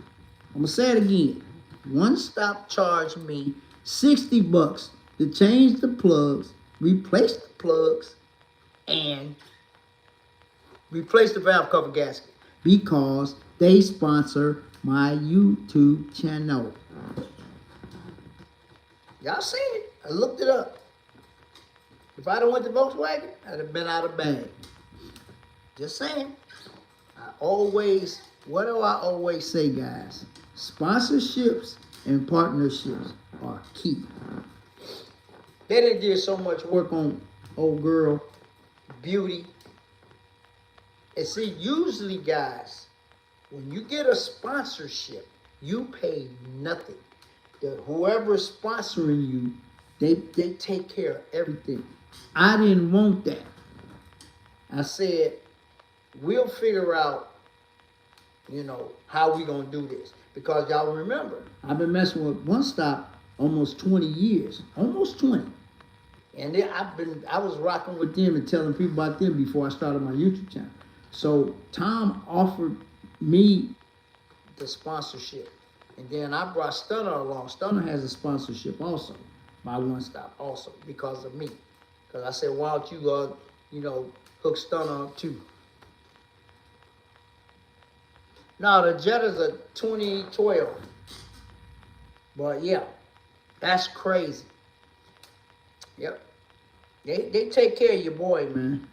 I'm gonna say it again. One Stop charged me 60 bucks to change the plugs, replace the plugs, and replace the valve cover gasket because they sponsor my YouTube channel. Y'all seen it? I looked it up. If I'd have went to Volkswagen, I'd have been out of bag. Just saying. What do I always say, guys? Sponsorships and partnerships are key. They done did so much work on old girl beauty. And see, usually, guys, when you get a sponsorship, you pay nothing. Whoever's sponsoring you, they take care of everything. I didn't want that. I said, we'll figure out, how we gonna do this. Because y'all remember, I've been messing with One Stop almost 20 years. Almost 20. And then I was rocking with them and telling people about them before I started my YouTube channel. So Tom offered me the sponsorship. And then I brought Stunner along. Stunner has a sponsorship also by One Stop also because of me. Because I said, why don't you, hook Stunner up too? Now, the Jetta's a 2012. But yeah, that's crazy. Yep. They take care of your boy, man.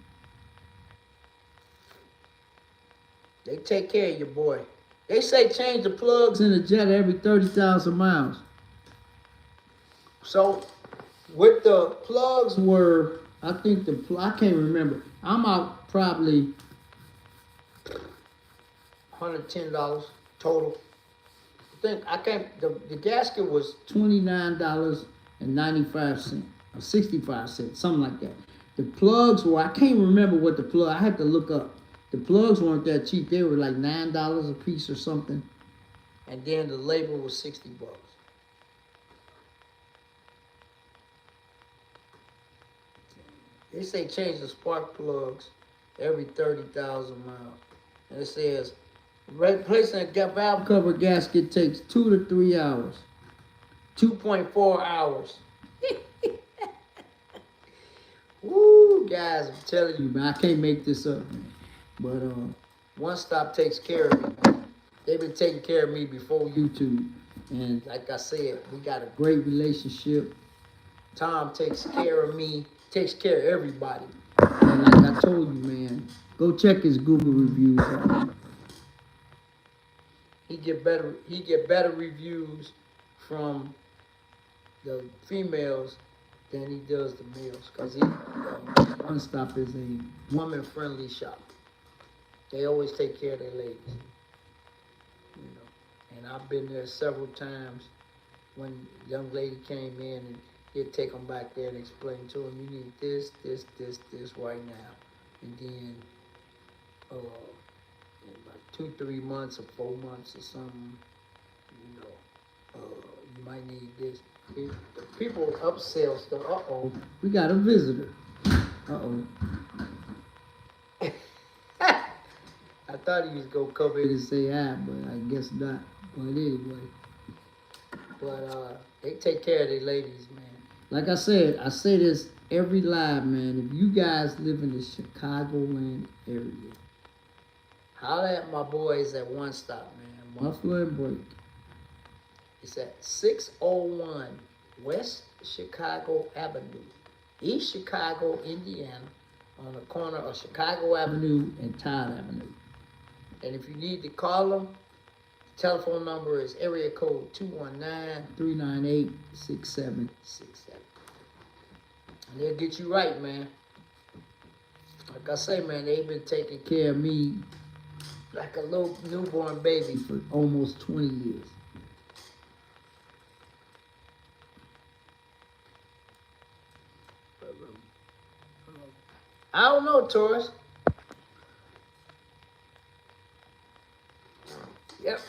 They take care of your boy. They say change the plugs in the Jetta every 30,000 miles. So, with the plugs were, I can't remember. I'm out probably $110 total. The gasket was $29.95 or 65 cents, something like that. The plugs were, I can't remember what the plug, I had to look up. The plugs weren't that cheap. They were like $9 a piece or something. And then the labor was 60 bucks. They say change the spark plugs every 30,000 miles. And it says replacing a valve cover gasket takes 2 to 3 hours. 2.4 hours. Woo, guys, I'm telling you, man, I can't make this up, man. But One Stop takes care of me, man. They've been taking care of me before YouTube. And like I said, we got a great relationship. Tom takes care of me, takes care of everybody. And like I told you, man, go check his Google reviews out. He get better reviews from the females than he does the males, because One Stop is a woman-friendly shop. They always take care of their ladies, And I've been there several times when a young lady came in, and he'd take them back there and explain to them, you need this right now, and then in about 2-3 months or 4 months or something, you might need this. People upsell stuff. Uh-oh. We got a visitor. Uh-oh. I thought he was going to come in and say hi, but I guess not. But anyway. But they take care of their ladies, man. Like I said, I say this every live, man. If you guys live in the Chicagoland area, holler at my boys at One Stop, man. Muffler and Break. It's at 601 West Chicago Avenue, East Chicago, Indiana, on the corner of Chicago Avenue and Todd Avenue. And if you need to call them, telephone number is area code 219-398-6767. And they'll get you right, man. Like I say, man, they've been taking care of me like a little newborn baby for almost 20 years. I don't know, Taurus. Yep.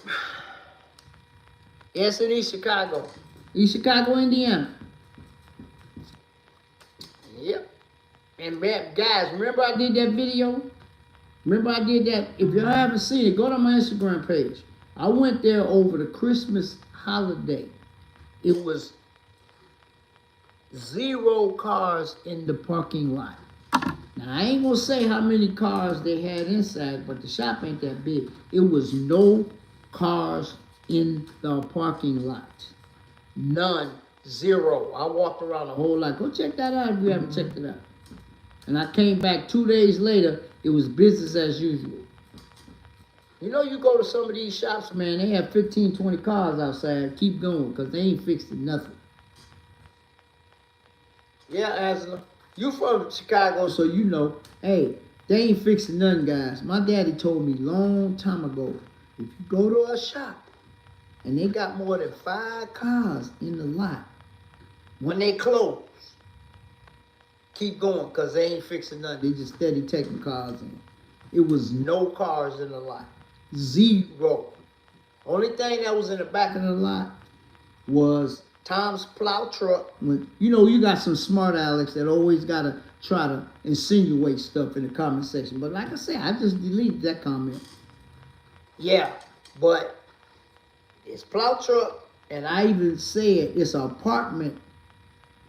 Yes, in East Chicago. East Chicago, Indiana. Yep. And man, guys, remember I did that video? Remember I did that? If you haven't seen it, go to my Instagram page. I went there over the Christmas holiday. It was 0 cars in the parking lot. Now, I ain't gonna say how many cars they had inside, but the shop ain't that big. It was no cars in the parking lot. None. 0. I walked around the whole lot. Go check that out if you haven't checked it out. And I came back 2 days later, it was business as usual. You know, you go to some of these shops, man, they have 15, 20 cars outside. Keep going, because they ain't fixing nothing. Yeah, Angela. You from Chicago, so you know, hey, they ain't fixing nothing, guys. My daddy told me long time ago, if you go to a shop and they got more than 5 cars in the lot, when they close, keep going, because they ain't fixing nothing. They just steady taking cars in. It was no cars in the lot. 0. Only thing that was in the back of the lot was Tom's plow truck. When, you know, you got some smart Alex that always got to try to insinuate stuff in the comment section. But like I said, I just deleted that comment. Yeah, but it's plow truck, and I even said it's an apartment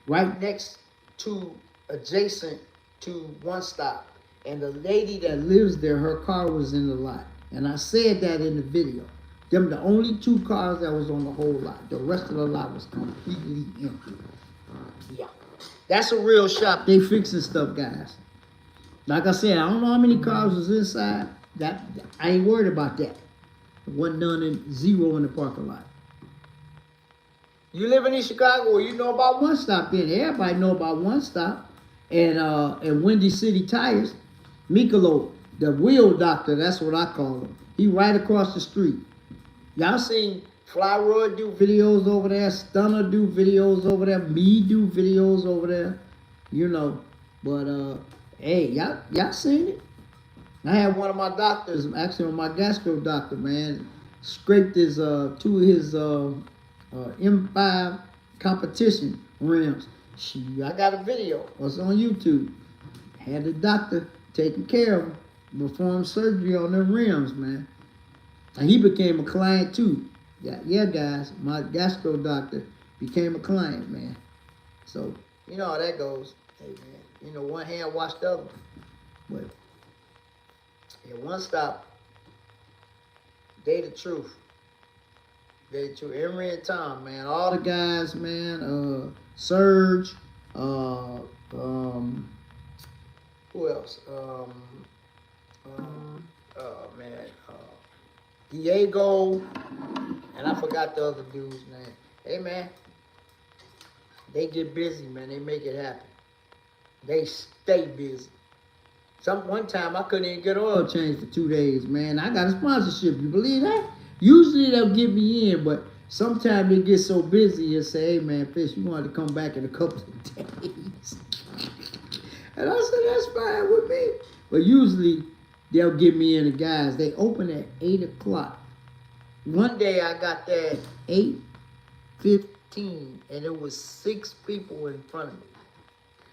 right next to, adjacent to One Stop. And the lady that lives there, her car was in the lot. And I said that in the video. Them the only 2 cars that was on the whole lot. The rest of the lot was completely empty. Yeah. That's a real shop. They fixing stuff, guys. Like I said, I don't know how many cars was inside. That I ain't worried about that. It wasn't none in 0 in the parking lot. You live in East Chicago, or you know about One Stop then. Everybody know about One Stop. And Windy City Tires. Mikolo, the wheel doctor, that's what I call him. He right across the street. Y'all seen Flyroyd do videos over there, Stunner do videos over there, me do videos over there, you know. But hey, y'all seen it? I had one of my doctors, actually my gastro doctor, man, scraped his 2 of his M5 competition rims. I got a video. It's on YouTube. Had the doctor taking care of him, performed surgery on them rims, man. And he became a client too. Yeah, guys, my gastro doctor became a client, man. So, you know how that goes. Hey, man, you know, one hand wash the other. But, yeah, One Stop, they the truth. They the truth. Emery and Tom, man. All the guys, man. Serge. Who else? Diego, and I forgot the other dude's name. Hey, man, they get busy, man. They make it happen. They stay busy. One time I couldn't even get oil changed for 2 days, man. I got a sponsorship. You believe that? Usually they'll get me in, but sometimes they get so busy and say, hey, man, Fish, you want to come back in a couple of days. And I said, that's fine with me. But usually they'll get me in. The guys, they open at 8 o'clock. One day I got there at 8:15. 8:15, and it was 6 people in front of me.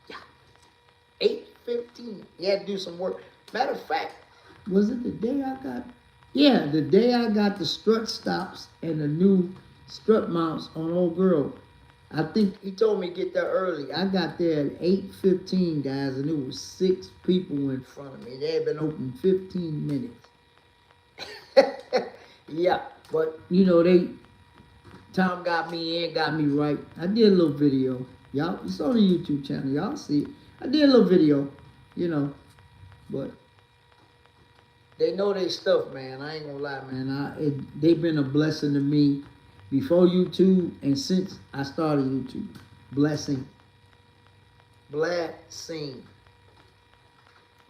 Yeah, 8:15. He had to do some work. Matter of fact, was it the day I got? Yeah, the day I got the strut stops and the new strut mounts on old girl. I think he told me to get there early. I got there at 8:15, guys, and it was 6 people in front of me. They had been open 15 minutes. Yeah, but you know, Tom got me in, got me right. I did a little video. Y'all, it's on the YouTube channel. Y'all see it. I did a little video, you know, but they know they stuff, man. I ain't gonna lie, man. They've been a blessing to me before YouTube and since I started YouTube. Blessing. Blessing.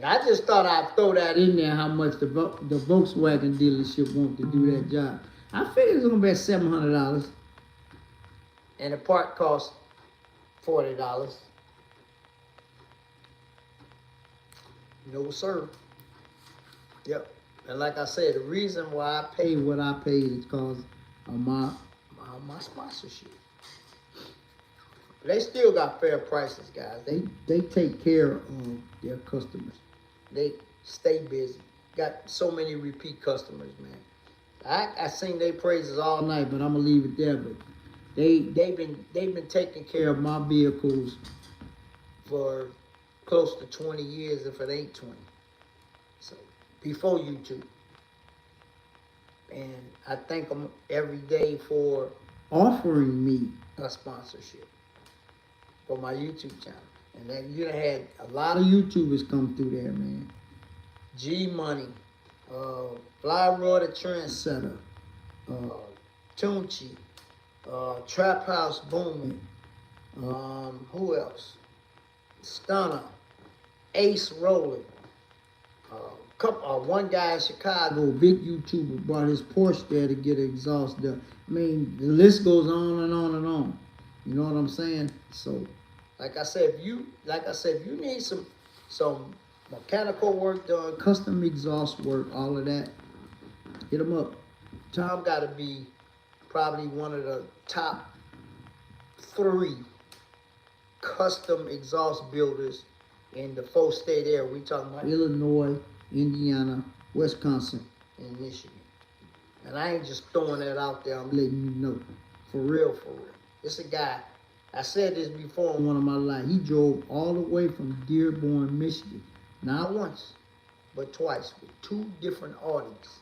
I just thought I'd throw that in there, how much the Volkswagen dealership want to do that job. I figured it's gonna be $700, and the part costs $40. No, sir. Yep. And like I said, the reason why I paid what I paid is because of my sponsorship. They still got fair prices, guys. They take care of their customers. They stay busy. Got so many repeat customers, man. I sing their praises all night, but I'm gonna leave it there. But they've been taking care of my vehicles for close to 20 years, if it ain't 20. So before YouTube. And I thank them every day for offering me a sponsorship for my YouTube channel. And then you had a lot of YouTubers come through there, man. G Money, Fly Roy the Trendsetter, Tunchi, Trap House Booming, who else? Stunner, Ace Rolling. One guy in Chicago, big YouTuber, brought his Porsche there to get an exhaust done. I mean, the list goes on and on and on. You know what I'm saying? So, like I said, if you need some mechanical work done, custom exhaust work, all of that, hit him up. Tom got to be probably one of the top 3 custom exhaust builders in the 4-state area. We talking about Illinois, Indiana, Wisconsin, and Michigan. And I ain't just throwing that out there. I'm letting you know. For real, for real. It's a guy, I said this before in one of my lives. He drove all the way from Dearborn, Michigan. Not once, but twice with 2 different Audis.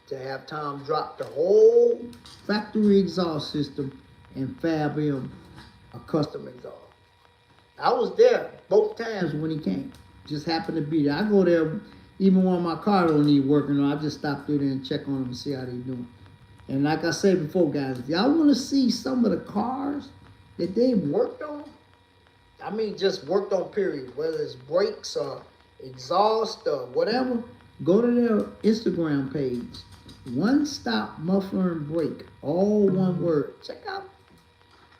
To have Tom drop the whole factory exhaust system and fab him a custom exhaust. I was there both times when he came. Just happened to be there. I go there even when my car don't need working. I just stop through there and check on them and see how they doing. And like I said before, guys, if y'all want to see some of the cars that they've worked on, I mean just worked on period, whether it's brakes or exhaust or whatever, go to their Instagram page. One Stop Muffler and Brake, all one word. Check out.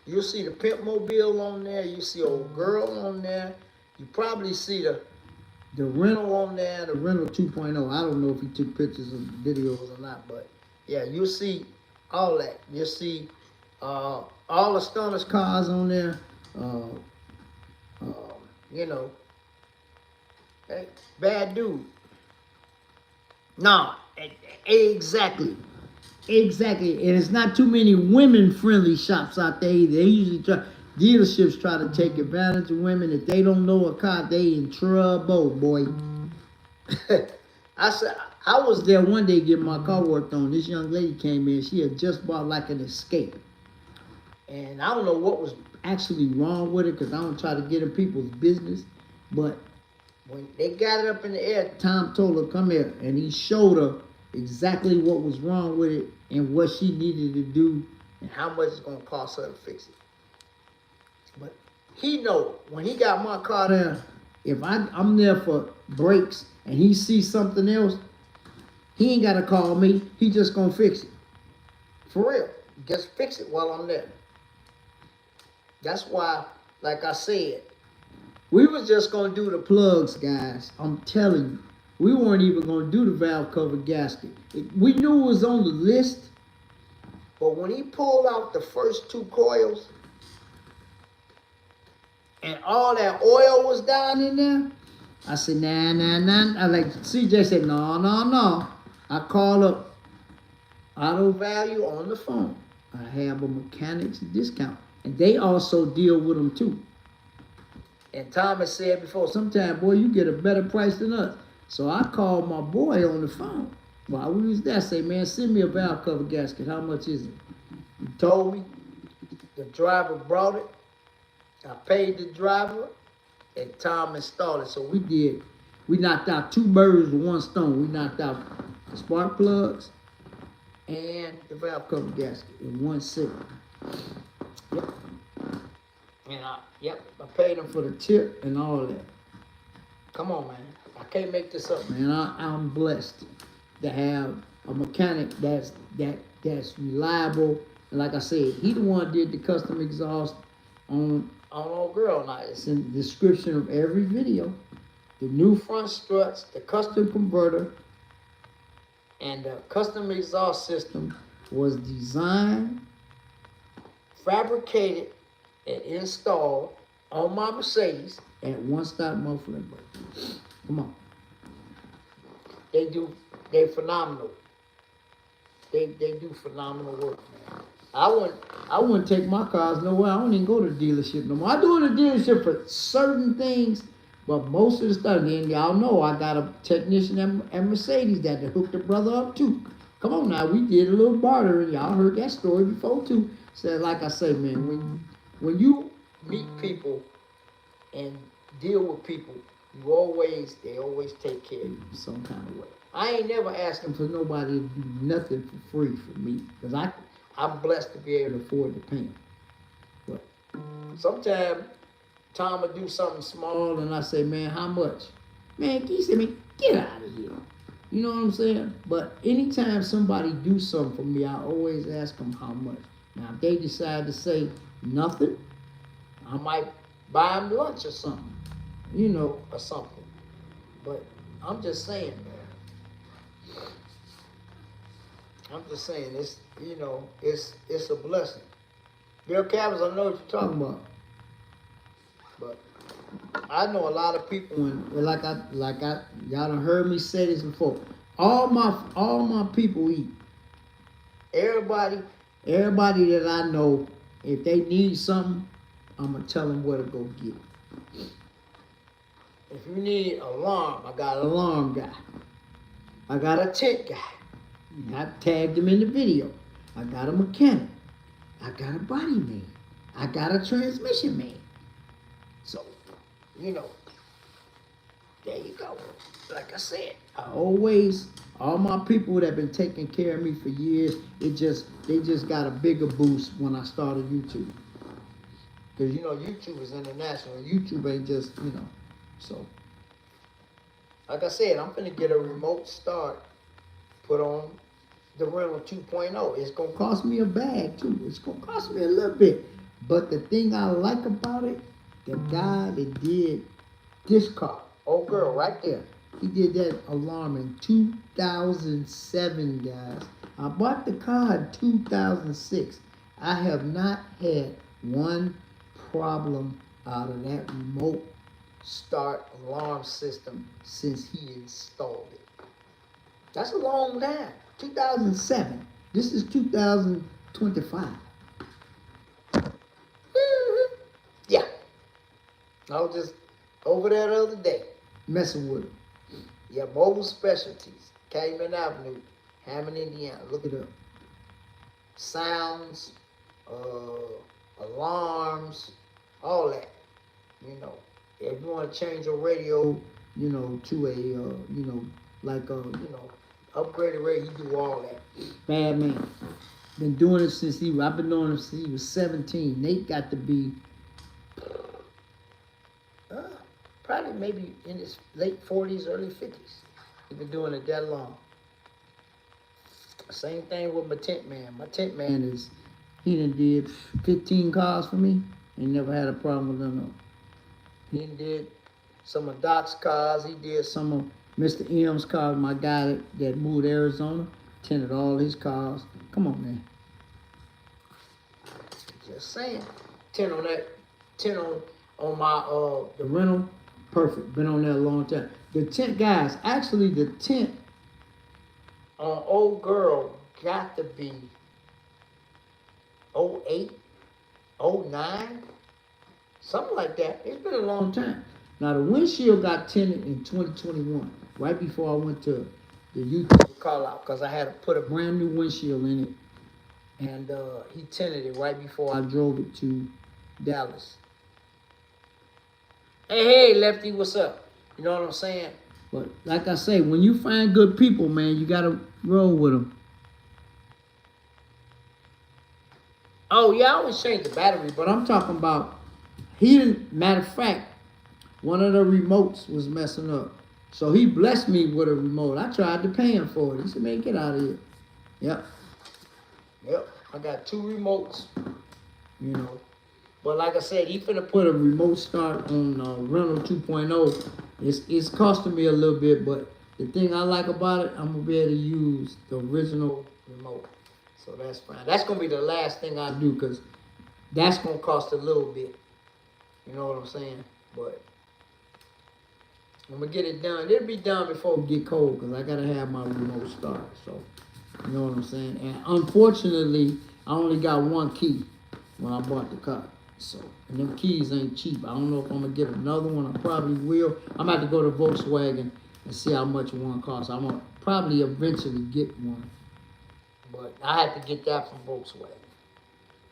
You'll see the Pimp Mobile on there. You see Old Girl on there. You probably see the rental on there, the rental 2.0. I don't know if he took pictures and videos or not, but yeah, you'll see all that. You'll see all the Stunner's cars on there. You know, hey, bad dude. No, exactly. Exactly. And it's not too many women-friendly shops out there either. They usually dealerships try to take advantage of women. If they don't know a car, they in trouble, boy. I was there one day getting my car worked on. This young lady came in. She had just bought like an Escape. And I don't know what was actually wrong with it because I don't try to get in people's business. But when they got it up in the air, Tom told her, come here. And he showed her exactly what was wrong with it and what she needed to do and how much it's going to cost her to fix it. But he know when he got my car there, if I'm there for brakes and he sees something else, he ain't got to call me. He just going to fix it. For real. Just fix it while I'm there. That's why, like I said, we was just going to do the plugs, guys. I'm telling you. We weren't even going to do the valve cover gasket. We knew it was on the list, But when he pulled out the first 2 coils and all that oil was down in there, I said, nah. I like, CJ said, no. I called up Auto Value on the phone. I have a mechanics discount. And they also deal with them too. And Thomas said before, sometime, boy, you get a better price than us. So I called my boy on the phone while we was there. I say, man, send me a valve cover gasket. How much is it? He told me. The driver brought it. I paid the driver. And Tom installed it. So we knocked out 2 birds with 1 stone. We knocked out the spark plugs and the valve cover gasket in 1 sitting. Yep. And I paid him for the tip and all that. Come on, man. I can't make this up, man. I'm blessed to have a mechanic that's reliable. And like I said, he the one did the custom exhaust on old girl. Now it's in the description of every video. The new front struts, the custom converter, and the custom exhaust system was designed, fabricated, and installed on my Mercedes at One Stop Muffler. Come on. They phenomenal. They do phenomenal work, man. I wouldn't take my cars nowhere. I don't even go to the dealership no more. I do in the dealership for certain things, but most of the stuff, and y'all know I got a technician at Mercedes that hooked the brother up too. Come on now, we did a little bartering. Y'all heard that story before too. So like I say, man, when you meet people and deal with people, they always take care of you some kind of way. I ain't never asking for nobody to do nothing for free for me, because I'm blessed to be able to afford to pay them. But sometimes Tom will do something small and I say, man, how much? Man, he said, man, get out of here. You know what I'm saying? But anytime somebody do something for me, I always ask them how much. Now, if they decide to say nothing, I might buy them lunch or something, or something. But I'm just saying, man. I'm just saying, it's a blessing. Bill Cavins, I know what you're talking about. But I know a lot of people, and y'all done heard me say this before. All my people eat. Everybody that I know, if they need something, I'm gonna tell them where to go get it. If you need alarm, I got an alarm guy. I got a tent guy. I tagged him in the video. I got a mechanic. I got a body man. I got a transmission man. So, there you go. Like I said, all my people that have been taking care of me for years, they just got a bigger boost when I started YouTube. Because, YouTube is international. YouTube ain't just, So, like I said, I'm going to get a remote start put on the rental 2.0. It's going to cost me a bag, too. It's going to cost me a little bit. But the thing I like about it, the guy that did this car, old girl right there, he did that alarm in 2007, guys. I bought the car in 2006. I have not had one problem out of that remote start alarm system since he installed it. That's a long time. 2007. This is 2025. Yeah. I was just over there the other day messing with him. Yeah, Mobile Specialties, Cayman Avenue, Hammond, Indiana. Look it up. Sounds, alarms, all that. If you want to change your radio, to a, upgraded radio, you do all that. Bad man. Been doing it since I've been doing it since he was 17. Nate got to be, probably maybe in his late 40s, early 50s. He's been doing it that long. Same thing with my tent man. My tent man he done did 15 cars for me. He never had a problem with them. He did some of Doc's cars. He did some of Mr. M's cars. My guy that moved to Arizona, tended all his cars. Come on, man. Just saying. 10 on that. 10 on my the rental. Perfect. Been on there a long time. The tent, guys. Actually, the tent on Old Girl got to be 08, 09, something like that. It's been a long time. Now the windshield got tinted in 2021, right before I went to the YouTube call out, because I had to put a brand new windshield in it, and he tinted it right before I drove it to Dallas. Hey, Lefty, what's up? You know what I'm saying? But like I say, when you find good people, man, you gotta roll with them. Oh yeah, I always change the battery, but I'm talking about he didn't. Matter of fact, one of the remotes was messing up, so he blessed me with a remote. I tried to pay him for it. He said, "Man, get out of here." Yep. I got 2 remotes. You know. But like I said, he finna put a remote start on Rental 2.0. It's costing me a little bit, but the thing I like about it, I'm gonna be able to use the original remote. So that's fine. That's gonna be the last thing I do, because that's gonna cost a little bit. You know what I'm saying? But I'm gonna get it done. It'll be done before it get cold, because I gotta have my remote start. So you know what I'm saying? And unfortunately, I only got 1 key when I bought the car. So, and them keys ain't cheap. I don't know if I'm gonna get another one. I probably will. I'm about to go to Volkswagen and see how much one costs. I'm gonna probably eventually get one, but I had to get that from Volkswagen.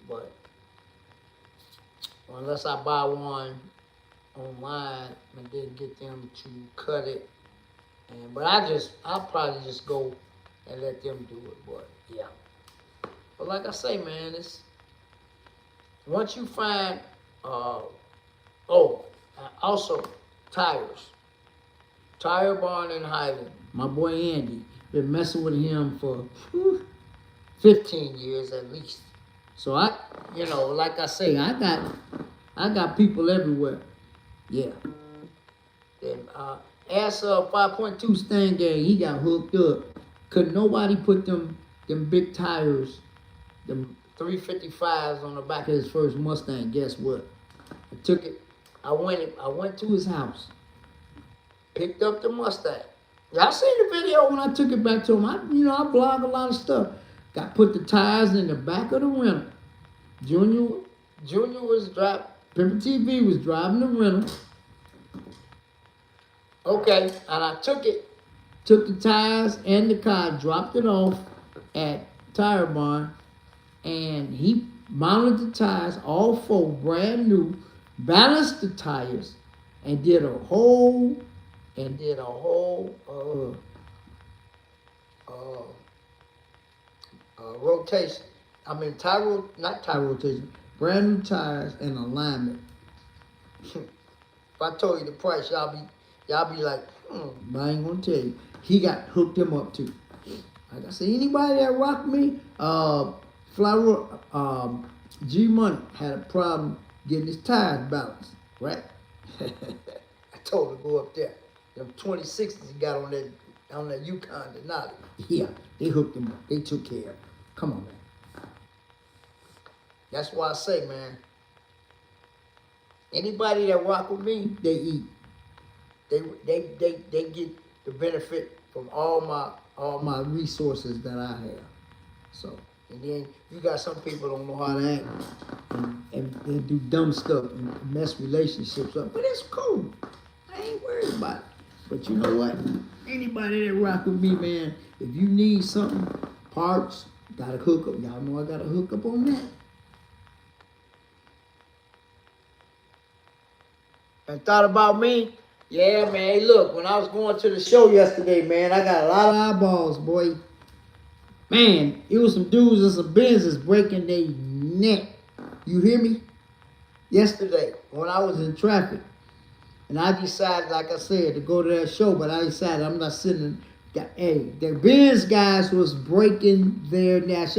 But unless I buy one online and then get them to cut it, but I'll probably just go and let them do it. But yeah. But like I say, man, it's once you find, also tires. Tire Barn in Highland. My boy Andy. Been messing with him for 15 years at least. So like I say, I got people everywhere. Yeah. Then ask 5.2 Stan Gang, he got hooked up. Could nobody put them big tires, them 355s on the back of his first Mustang? Guess what? I took it. I went to his house, picked up the Mustang. Y'all seen the video when I took it back to him. I blog a lot of stuff. Put the tires in the back of the rental. Junior was driving. Pimpin' TV was driving the rental. Okay, and I took the tires and the car, dropped it off at Tire Barn. And he mounted the tires, all 4 brand new, balanced the tires, and did a whole rotation. I mean, not tire rotation, brand new tires and alignment. If I told you the price, y'all be like, but I ain't gonna tell you. He got hooked him up too. Like I said, anybody that rocked me, G Money had a problem getting his tires balanced, right? I told him to go up there. Them 26s he got on that Yukon Denali. Yeah, they hooked him up. They took care of him. Come on, man. That's why I say, man, anybody that rock with me, they eat. They get the benefit from all my resources that I have. So, and then you got some people don't know how to act and they do dumb stuff and mess relationships up. But it's cool. I ain't worried about it. But you know what? Anybody that rock with me, man, if you need something, parts, gotta hook up. Y'all know I gotta hook up on that. And thought about me? Yeah, man. Hey, look, when I was going to the show yesterday, man, I got a lot of eyeballs, boy. Man, it was some dudes and some business breaking their neck. You hear me? Yesterday, when I was in traffic. And I decided, like I said, to go to that show, but I decided I'm not sitting. Hey, the biz guys was breaking their neck.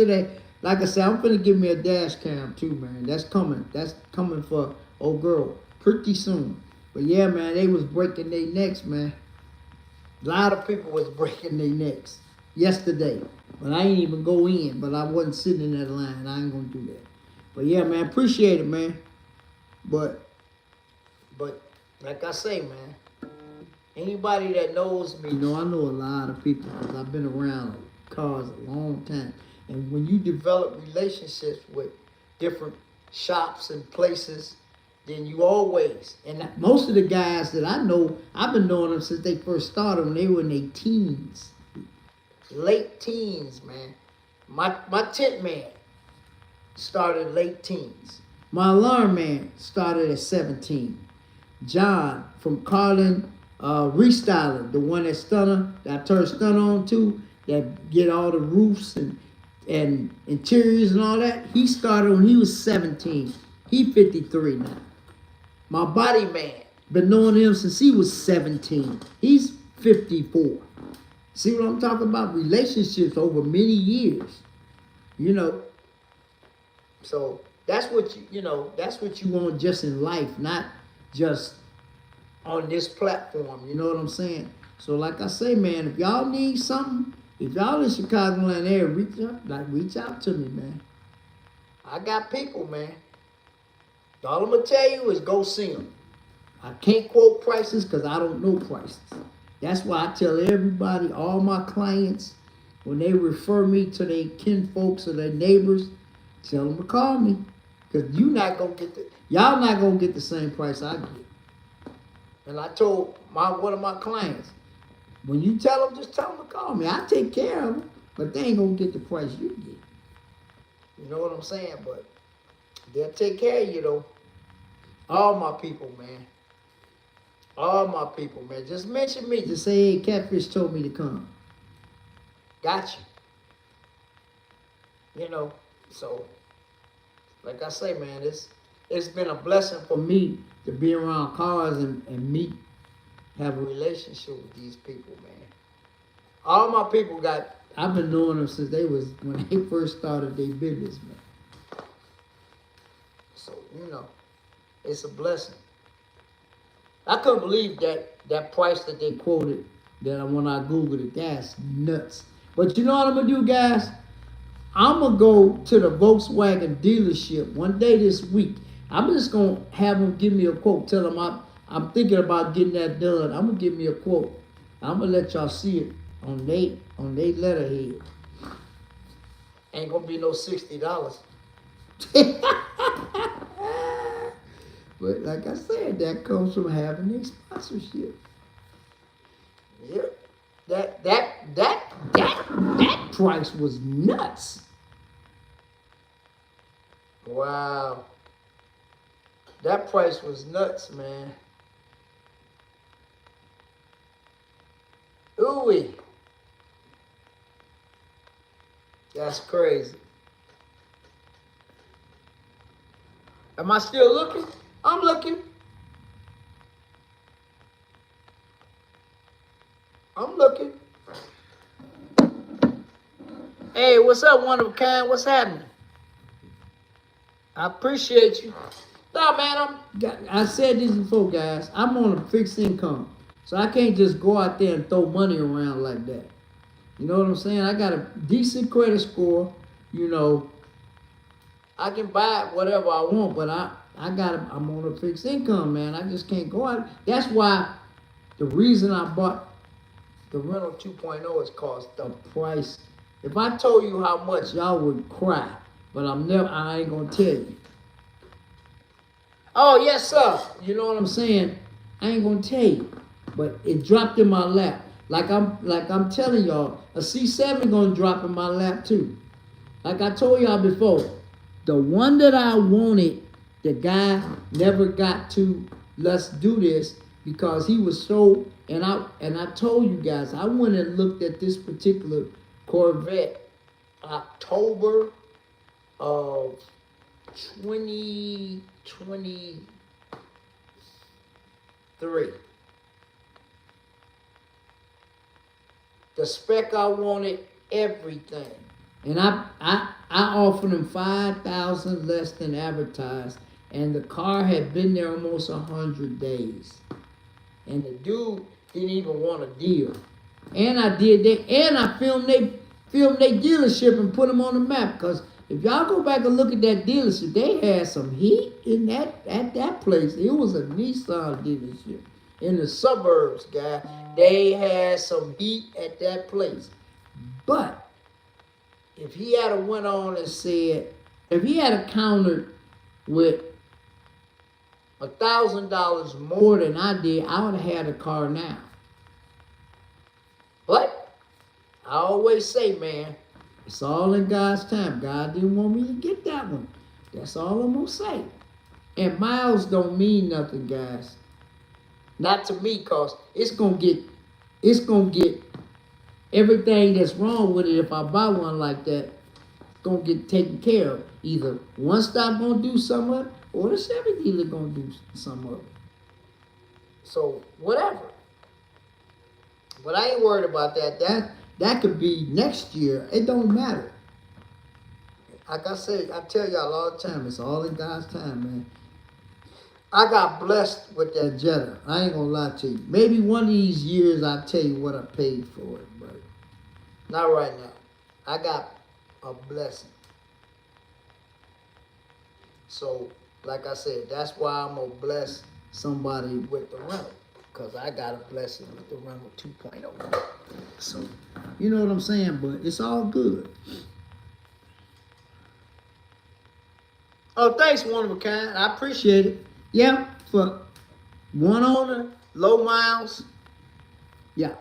Like I said, I'm finna give me a dash cam too, man. That's coming. That's coming for old girl pretty soon. But yeah, man, they was breaking their necks, man. A lot of people was breaking their necks yesterday. But I ain't even go in, but I wasn't sitting in that line. I ain't gonna do that. But yeah, man, appreciate it, man. But like I say, man, anybody that knows me know I know a lot of people because I've been around cars a long time. And when you develop relationships with different shops and places, then you always, and most of the guys that I know, I've been knowing them since they first started when they were in their teens. Late teens, man. My tent man started late teens. My alarm man started at 17. John from Carlin Restyling, the one that I turned stunner on to, that get all the roofs and interiors and all that. He started when he was 17. He 53 now. My body man, been knowing him since he was 17. He's 54. See what I'm talking about? Relationships over many years. You know. So that's what that's what you want just in life, not just on this platform. You know what I'm saying? So like I say, man, if y'all need something, if y'all in Chicagoland area, reach out to me, man. I got people, man. All I'm gonna tell you is go see them. I can't quote prices because I don't know prices. That's why I tell everybody, all my clients, when they refer me to their kinfolks or their neighbors, tell them to call me. Because y'all not gonna get the same price I get. And I told one of my clients, when you tell them, just tell them to call me. I take care of them, but they ain't gonna get the price you get. You know what I'm saying? But they'll take care of you though. All my people, man. All my people, man. Just mention me. Just say, hey, Catfish told me to come. Got you. You know, so, like I say, man, it's been a blessing for me to be around cars and meet, have a relationship with these people, man. All my people I've been knowing them since when they first started their business, man. So, you know, it's a blessing. I couldn't believe that price that they quoted when I Googled it. That's nuts. But you know what I'm going to do, guys? I'm going to go to the Volkswagen dealership one day this week. I'm just going to have them give me a quote. Tell them I'm thinking about getting that done. I'm going to give me a quote. I'm going to let y'all see it on they letterhead. Ain't going to be no $60. But like I said, that comes from having a sponsorship. Yep. That price was nuts. Wow. That price was nuts, man. Ooh-wee. That's crazy. Am I still looking? I'm looking. Hey, what's up, one of a kind? What's happening? I appreciate you. No, man, I said this before, guys. I'm on a fixed income. So I can't just go out there and throw money around like that. You know what I'm saying? I got a decent credit score. You know, I can buy whatever I want, but I'm on a fixed income, man. I just can't go out. That's why the reason I bought the rental 2.0 is cause the price. If I told you how much, y'all would cry. But I ain't gonna tell you. Oh, yes, sir. You know what I'm saying? I ain't gonna tell you. But it dropped in my lap. Like I'm telling y'all, a C7 gonna drop in my lap too. Like I told y'all before, the one that I wanted, the guy never got to let's do this because he was so, and I told you guys, I went and looked at this particular Corvette October of 2023. The spec I wanted, everything. And I offered him $5,000 less than advertised. And the car had been there almost 100 days. And the dude didn't even want a deal. And I did that. And I filmed they dealership and put them on the map. Because if y'all go back and look at that dealership, they had some heat in that at that place. It was a Nissan dealership in the suburbs, guy. They had some heat at that place. But if he had went on and said, if he had countered with $1,000 more than I did, I would have had a car now. But I always say, man, it's all in God's time. God didn't want me to get that one. That's all I'm gonna say. And miles don't mean nothing, guys. Not to me, cause it's gonna get everything that's wrong with it. If I buy one like that, it's gonna get taken care of. Either one stop gonna do some of it, or the Chevy dealer gonna do some of it. So whatever. But I ain't worried about that. That could be next year. It don't matter. Like I say, I tell y'all all the time, it's all in God's time, man. I got blessed with that Jetta. I ain't gonna lie to you. Maybe one of these years I'll tell you what I paid for it, but not right now. I got a blessing. So, like I said, that's why I'm gonna bless somebody with the rental. Because I got a blessing with the rental 2.0. So, you know what I'm saying? But it's all good. Oh, thanks, one of a kind. I appreciate it. Yeah, for one owner, low miles. Yeah.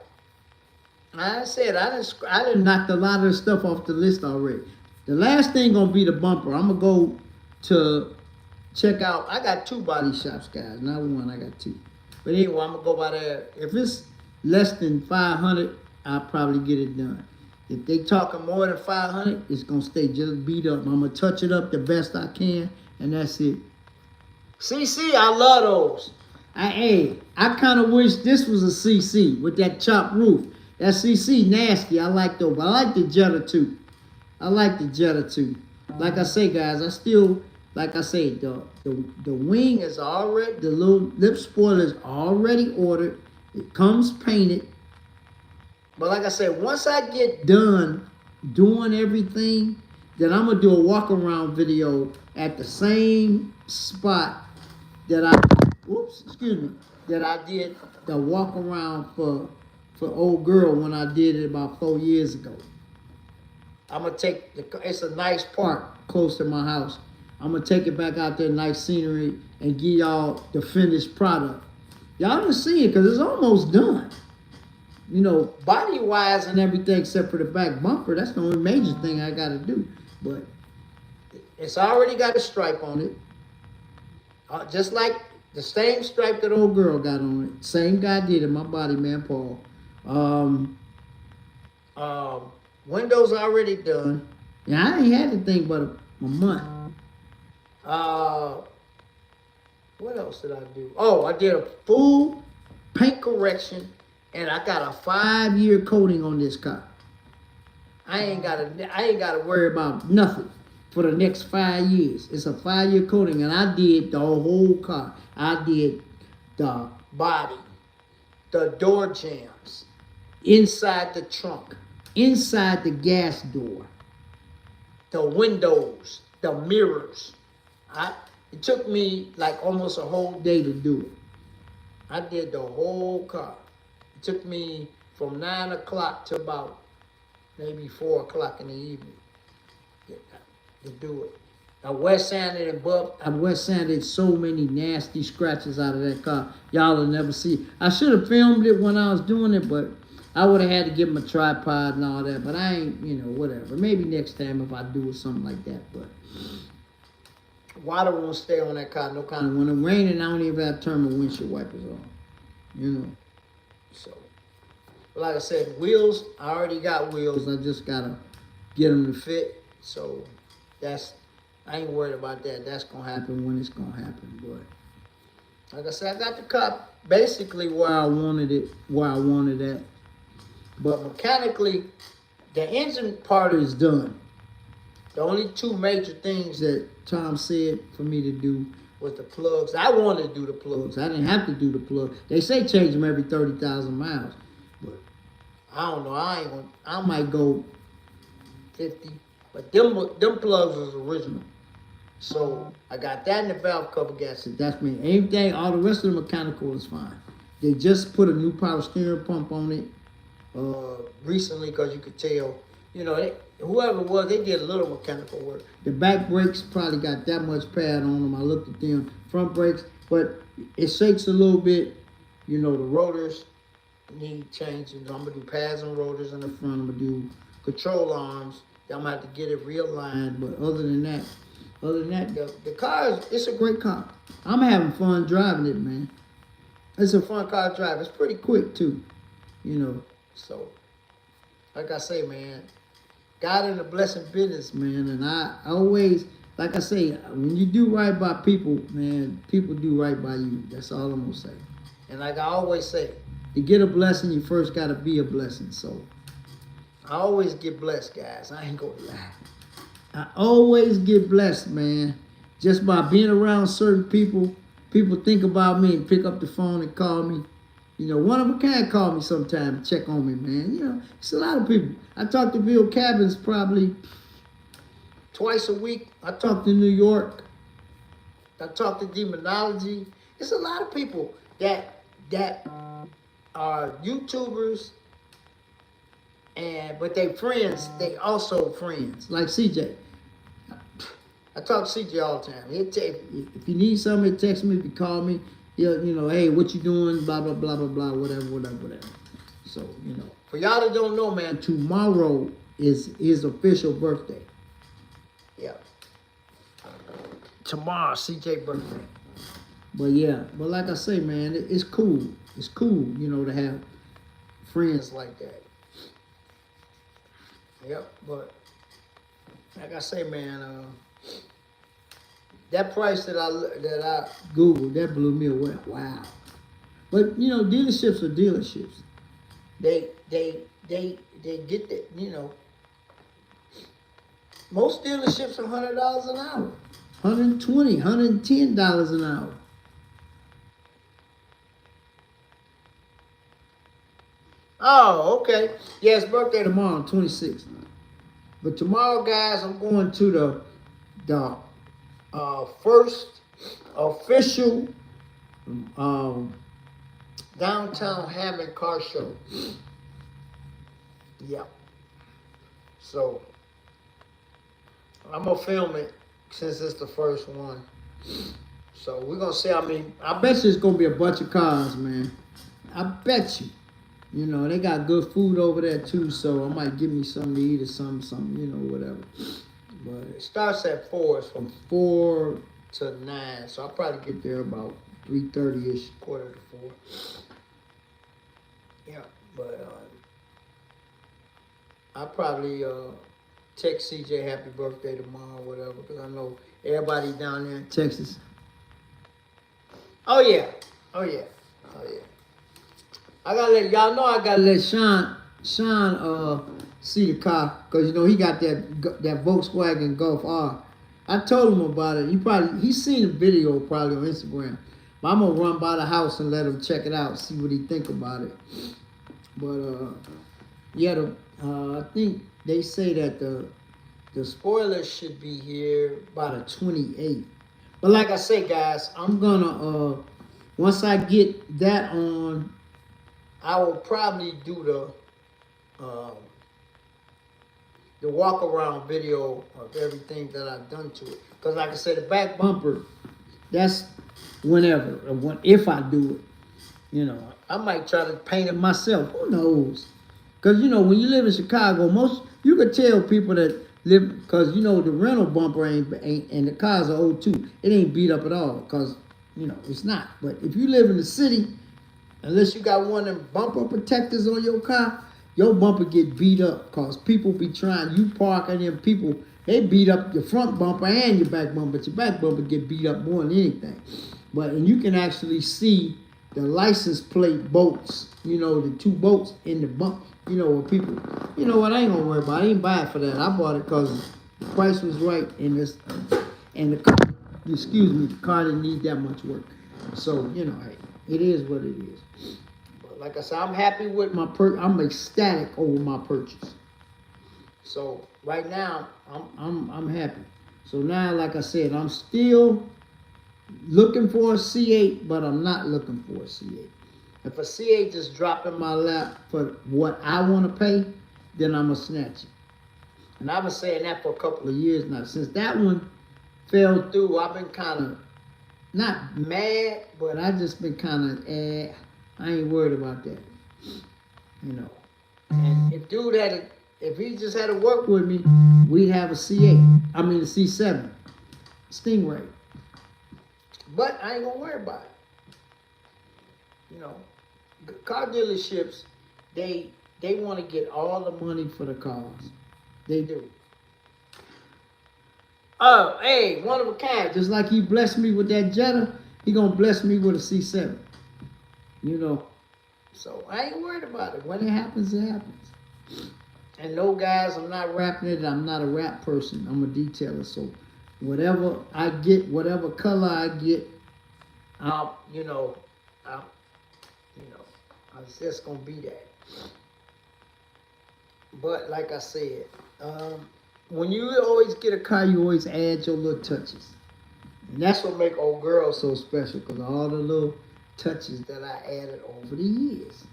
Like I said, I done knocked a lot of the stuff off the list already. The last thing gonna be the bumper. I'm gonna go to check out. I got 2 body shops, guys. Not one, I got 2. But anyway, I'm gonna go by there. If it's less than 500, I'll probably get it done. If they talking more than 500, it's gonna stay just beat up. I'm gonna touch it up the best I can, and that's it. CC, I love those. I kind of wish this was a CC with that chopped roof. That CC nasty. I like those, but I like the Jetta too. I like the Jetta too. Like I say, guys, I still. Like I say, the wing is already, the little lip spoiler is already ordered. It comes painted. But like I said, once I get done doing everything, then I'm going to do a walk around video at the same spot that that I did the walk around for old girl when I did it about 4 years ago. I'm going to take, it's a nice park close to my house. I'm going to take it back out there, nice scenery, and give y'all the finished product. Y'all done see it because it's almost done. You know, body-wise and everything except for the back bumper. That's the only major thing I got to do. But it's already got a stripe on it. Just like the same stripe that old girl got on it. Same guy did it, my body man, Paul. Windows already done. Yeah, I ain't had the thing but a month. What else did I do? Oh, I did a full paint correction, and I got a 5-year coating on this car. I ain't gotta worry about nothing for the next 5 years. It's a 5-year coating, and I did the whole car. I did the body, the door jambs, inside the trunk, inside the gas door, the windows, the mirrors. It took me like almost a whole day to do it. I did the whole car. It took me from 9 o'clock to about maybe 4 o'clock in the evening to do it. I wet sanded so many nasty scratches out of that car. Y'all will never see. I should have filmed it when I was doing it, but I would have had to give him a tripod and all that. But I ain't, whatever. Maybe next time if I do something like that. But water won't stay on that car, no kind of. When it's raining, I don't even have to turn my windshield wipers on. So, like I said, wheels, I already got wheels. I just got to get them to fit. So, I ain't worried about that. That's going to happen when it's going to happen. But, like I said, I got the car basically where I wanted it, at. But mechanically, the engine part is done. The only 2 major things that Tom said for me to do was the plugs. I wanted to do the plugs. I didn't have to do the plugs. They say change them every 30,000 miles. But I don't know. I might go 50. But them plugs was original. So I got that in the valve cover gasket. That's me. Everything, all the rest of the mechanical is fine. They just put a new power steering pump on it recently, because you could tell, whoever it was, they did a little mechanical work. The back brakes probably got that much pad on them. I looked at them. Front brakes, but it shakes a little bit. The rotors need changing. I'm gonna do pads and rotors in the front. I'm gonna do control arms. I'm gonna have to get it realigned. But other than that, the car it's a great car. I'm having fun driving it, man. It's a fun car to drive. It's pretty quick too, So, like I say, man, God in the blessing business, man. And I always, like I say, when you do right by people, man, people do right by you. That's all I'm gonna say. And like I always say, to get a blessing, you first gotta be a blessing. So, I always get blessed, guys. I ain't gonna lie. I always get blessed, man. Just by being around certain people. People think about me and pick up the phone and call me. One of them can call me sometime, check on me, man. It's a lot of people. I talk to Bill Cabins probably twice a week. I talk to New York. I talk to Demonology. It's a lot of people that are YouTubers, but they friends. They also friends, like CJ. I talk to CJ all the time. If you need something, he'll text me. If you call me, hey, what you doing? Blah, blah, blah, blah, blah, whatever. So, for y'all that don't know, man, tomorrow is his official birthday. Yeah. Tomorrow, CJ birthday. But like I say, man, it's cool. It's cool, to have friends like that. Yep, but like I say, man, that price that I Googled, that blew me away. Wow. But dealerships are dealerships. They get that, most dealerships are $100 an hour. $120, $110 an hour. Oh, okay. Yeah, it's birthday tomorrow, 26th. But tomorrow, guys, I'm going to the first official downtown Hammond car show. Yeah. So I'm gonna film it since it's the first one. So we're gonna see. I bet you it's gonna be a bunch of cars, man. I bet you. They got good food over there too, so I might give me something to eat or something, whatever. But it starts at 4. It's from 4 to 9. So I'll probably get there about 3:30-ish, quarter to 4. Yeah, but I'll probably text CJ happy birthday tomorrow, whatever, because I know everybody down there in Texas. Oh yeah. I gotta let Sean see the car, because he got that Volkswagen Golf R. I told him about it. He's seen the video probably on Instagram. But I'm gonna run by the house and let him check it out, see what he think about it. But I think they say that the spoilers should be here by the 28th. But like I say, guys, I'm gonna once I get that on, I will probably do the walk around video of everything that I've done to it. Because like I said, the back bumper, that's whenever, or if I do it. I might try to paint it myself. Who knows? Because, when you live in Chicago, you could tell people that live, because, the rental bumper ain't, and the cars are old too. It ain't beat up at all, because, it's not. But if you live in the city, unless you got one of them bumper protectors on your car, your bumper get beat up, because people be trying, you park and then people, they beat up your front bumper and your back bumper, but your back bumper get beat up more than anything. And you can actually see the license plate bolts, the 2 bolts in the bump, where people, what, I ain't gonna worry about it. I ain't buy it for that. I bought it because the price was right and the car, the car didn't need that much work. So, hey, it is what it is. But like I said, I'm happy with my I'm ecstatic over my purchase. So right now, I'm happy. So now, like I said, I'm still looking for a C8, but I'm not looking for a C8. If a C8 just drop in my lap for what I want to pay, then I'm gonna snatch it. And I've been saying that for a couple of years now. Since that one fell through, I've been kind of not mad, but I just been kind of I ain't worried about that, you know. And if he just had to work with me, we'd have a C8. I mean a C7 Stingray. But I ain't gonna worry about it. You know, car dealerships, they want to get all the money for the cars. They do. Oh, hey, one of a kind. Just like he blessed me with that Jetta, he gonna bless me with a C7. You know. So I ain't worried about it. When it happens, it happens. And no, guys, I'm not rapping it. I'm not a rap person. I'm a detailer. So whatever I get, whatever color I get, I'll, you know, it's just gonna be that. But like I said, when you always get a car, you always add your little touches. And that's what make old girl so special, because all the little touches that I added over the years.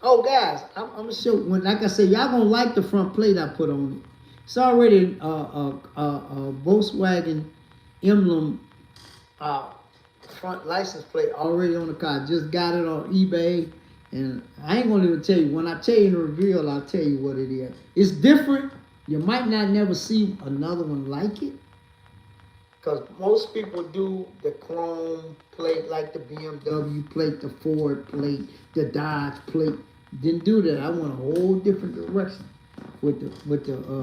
Oh, guys, I'm gonna show. When, like I said, y'all gonna like the front plate I put on it. It's already a Volkswagen emblem front license plate already on the car. Just got it on eBay, and I ain't gonna even tell you. When I tell you in the reveal, I'll tell you what it is. It's different. You might not never see another one like it, because most people do the chrome plate, like the BMW plate, the Ford plate, the Dodge plate. Didn't do that. I went a whole different direction with the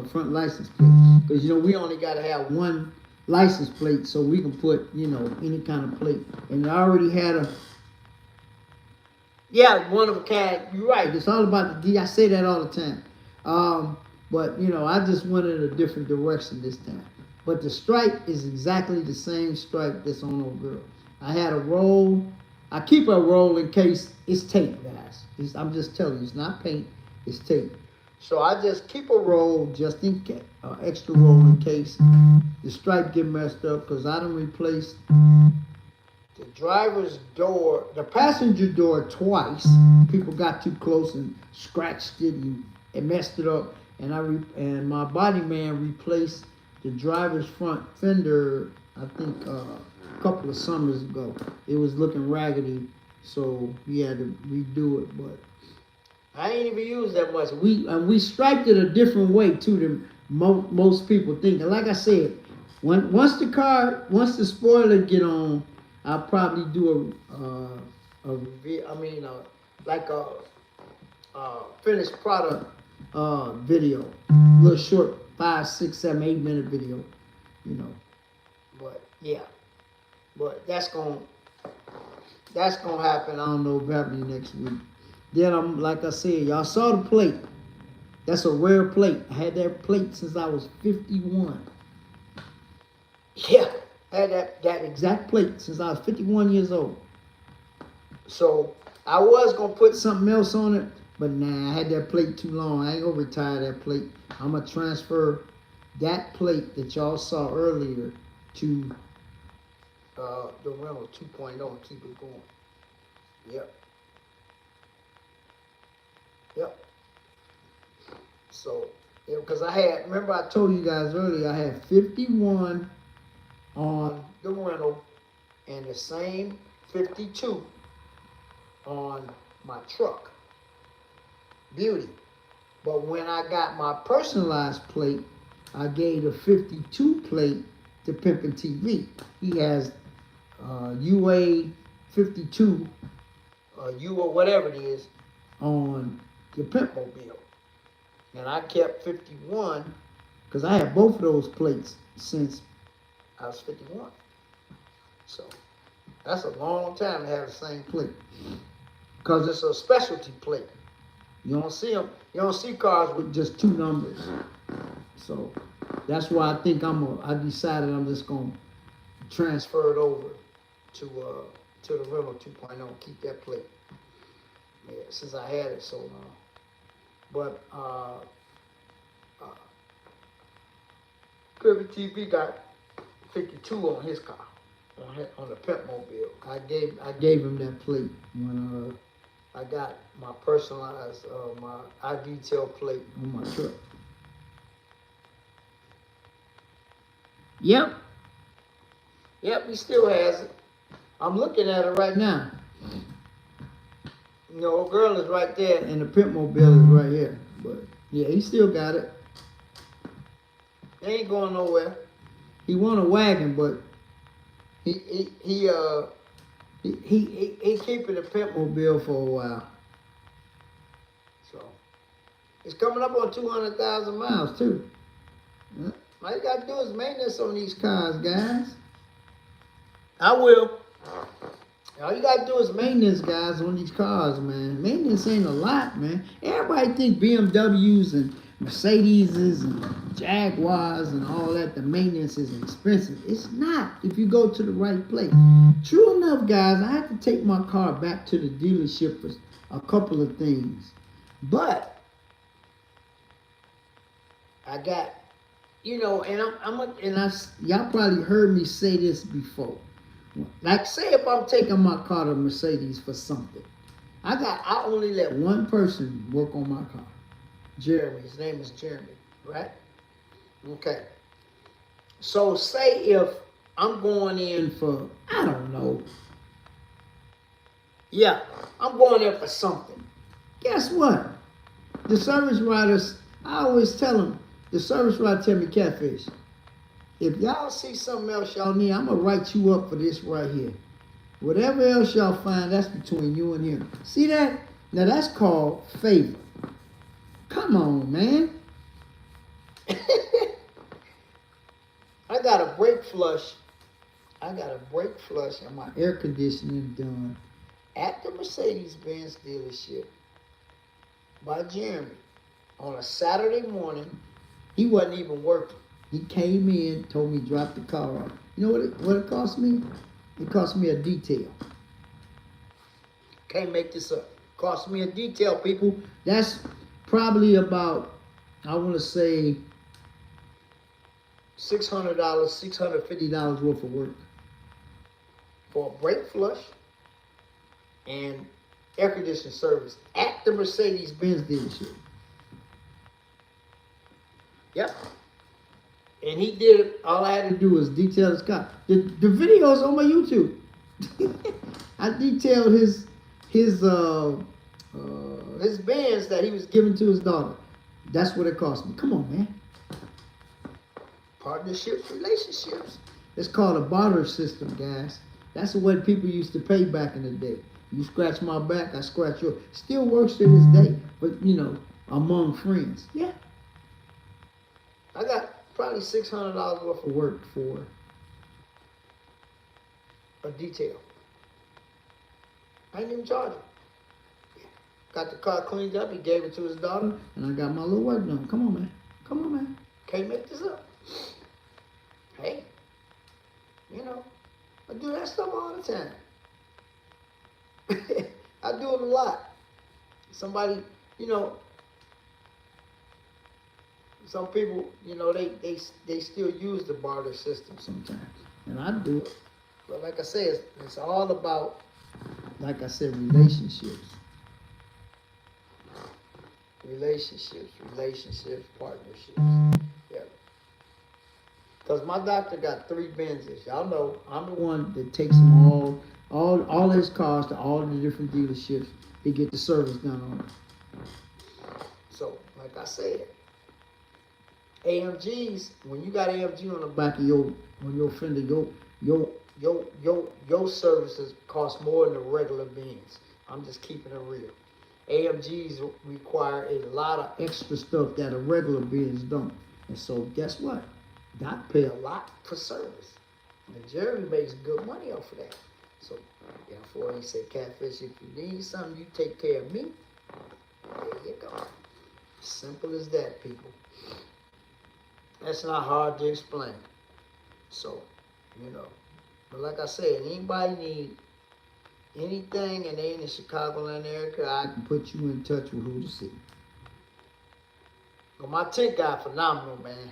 front license plate, because you know we only got to have one license plate so we can put, you know, any kind of plate. And I already had one of a kind. You're right. It's all about the D. I say that all the time. But you know, I just went in a different direction this time. But the stripe is exactly the same stripe that's on old girl. I had a roll. I keep a roll in case it's tape, guys. I'm just telling you, it's not paint, it's tape. So I just keep a roll just in case, extra roll in case the stripe get messed up, because I done replaced the driver's door, the passenger door twice. People got too close and scratched it and messed it up. And my body man replaced the driver's front fender, I think a couple of summers ago. It was looking raggedy, so he had to redo it. But I ain't even used that much. We striped it a different way too than most people think. And like I said, once the spoiler get on, I'll probably do a finished product video, a little short 5, 6, 7, 8 minute video, you know. But yeah, but that's gonna happen. I don't know, probably next week. Then I'm, like I said, y'all saw the plate. That's a rare plate. I had that plate since I was 51. Yeah, I had that exact plate since I was 51 years old. So I was gonna put something else on it, but nah, I had that plate too long. I ain't gonna retire that plate. I'm gonna transfer that plate that y'all saw earlier to the rental 2.0 and keep it going. Yep. So, because remember I told you guys earlier, I had 51 on the rental and the same 52 on my truck. Beauty. But when I got my personalized plate, I gave a 52 plate to Pimpin' TV. He has UA 52, U or whatever it is, on the Pimp Mobile. And I kept 51 because I had both of those plates since I was 51. So that's a long time to have the same plate, because it's a specialty plate. You don't see them. You don't see cars with just 2 numbers. So that's why I think I decided I'm just gonna transfer it over to the rental 2.0. Keep that plate. Yeah, since I had it so long. But Cribbin TV got 52 on his car, on the Pimp Mobile. I gave him that plate when I got my personalized my iDetail plate on my truck. Yep, he still has it. I'm looking at it right now. You know, a girl is right there, and the Pimp Mobile is right here. But yeah, he still got it. He ain't going nowhere. He want a wagon, but he keeping the Pimp Mobile for a while. So it's coming up on 200,000 miles too. Yeah. All you gotta do is maintenance on these cars, guys. I will. All you gotta do is maintenance, guys, on these cars, man. Maintenance ain't a lot, man. Everybody think BMWs and Mercedes and Jaguars and all that, the maintenance is expensive. It's not if you go to the right place. True enough, guys, I had to take my car back to the dealership for a couple of things. But I got, you know, and y'all probably heard me say this before. Like, say if I'm taking my car to Mercedes for something, I only let one person work on my car. Jeremy, his name is Jeremy, right? Okay. So say if I'm going in for, I don't know. Yeah, I'm going in for something. Guess what? The service riders, I always tell them, the service rider tell me, Catfish, if y'all see something else y'all need, I'm going to write you up for this right here. Whatever else y'all find, that's between you and him. See that? Now that's called favor. Come on, man. I got a brake flush. And my air conditioning done at the Mercedes-Benz dealership by Jeremy on a Saturday morning. He wasn't even working. He came in, told me drop the car off. You know what it cost me? It cost me a detail. Can't make this up. Cost me a detail, people. That's probably about, I want to say, $600, $650 worth of work for a brake flush and air conditioning service at the Mercedes-Benz dealership. Yep. And he did it. All I had to do was detail his car. The video is on my YouTube. I detailed his Benz that he was giving to his daughter. That's what it cost me. Come on, man. Partnerships, relationships. It's called a barter system, guys. That's the way people used to pay back in the day. You scratch my back, I scratch yours. Still works to this day, but you know, among friends. Yeah. I got probably $600 worth of work for a detail. I didn't even charge him. Got the car cleaned up, he gave it to his daughter, and I got my little work done. Come on, man. Come on, man. Can't make this up. Hey, you know, I do that stuff all the time. I do it a lot. Somebody, you know, some people, you know, they still use the barter system sometimes. And I do it. But like I said, it's all about, like I said, relationships. Relationships, partnerships. Yeah. Because my doctor got 3 Benzes. Y'all know I'm the one that takes them all his cars to all the different dealerships to get the service done on them. So, like I said, AMGs, when you got AMG on the back of your fender, your services cost more than the regular Benz. I'm just keeping it real. AMGs require a lot of extra stuff that a regular Benz don't. And so guess what? Doc pay a lot for service. And Jeremy makes good money off of that. So therefore he said, Catfish, if you need something, you take care of me. There you go. Simple as that, people. That's not hard to explain. So, you know. But like I said, anybody need anything and they in the Chicagoland area, I can put you in touch with who to see. But my tint guy, phenomenal, man.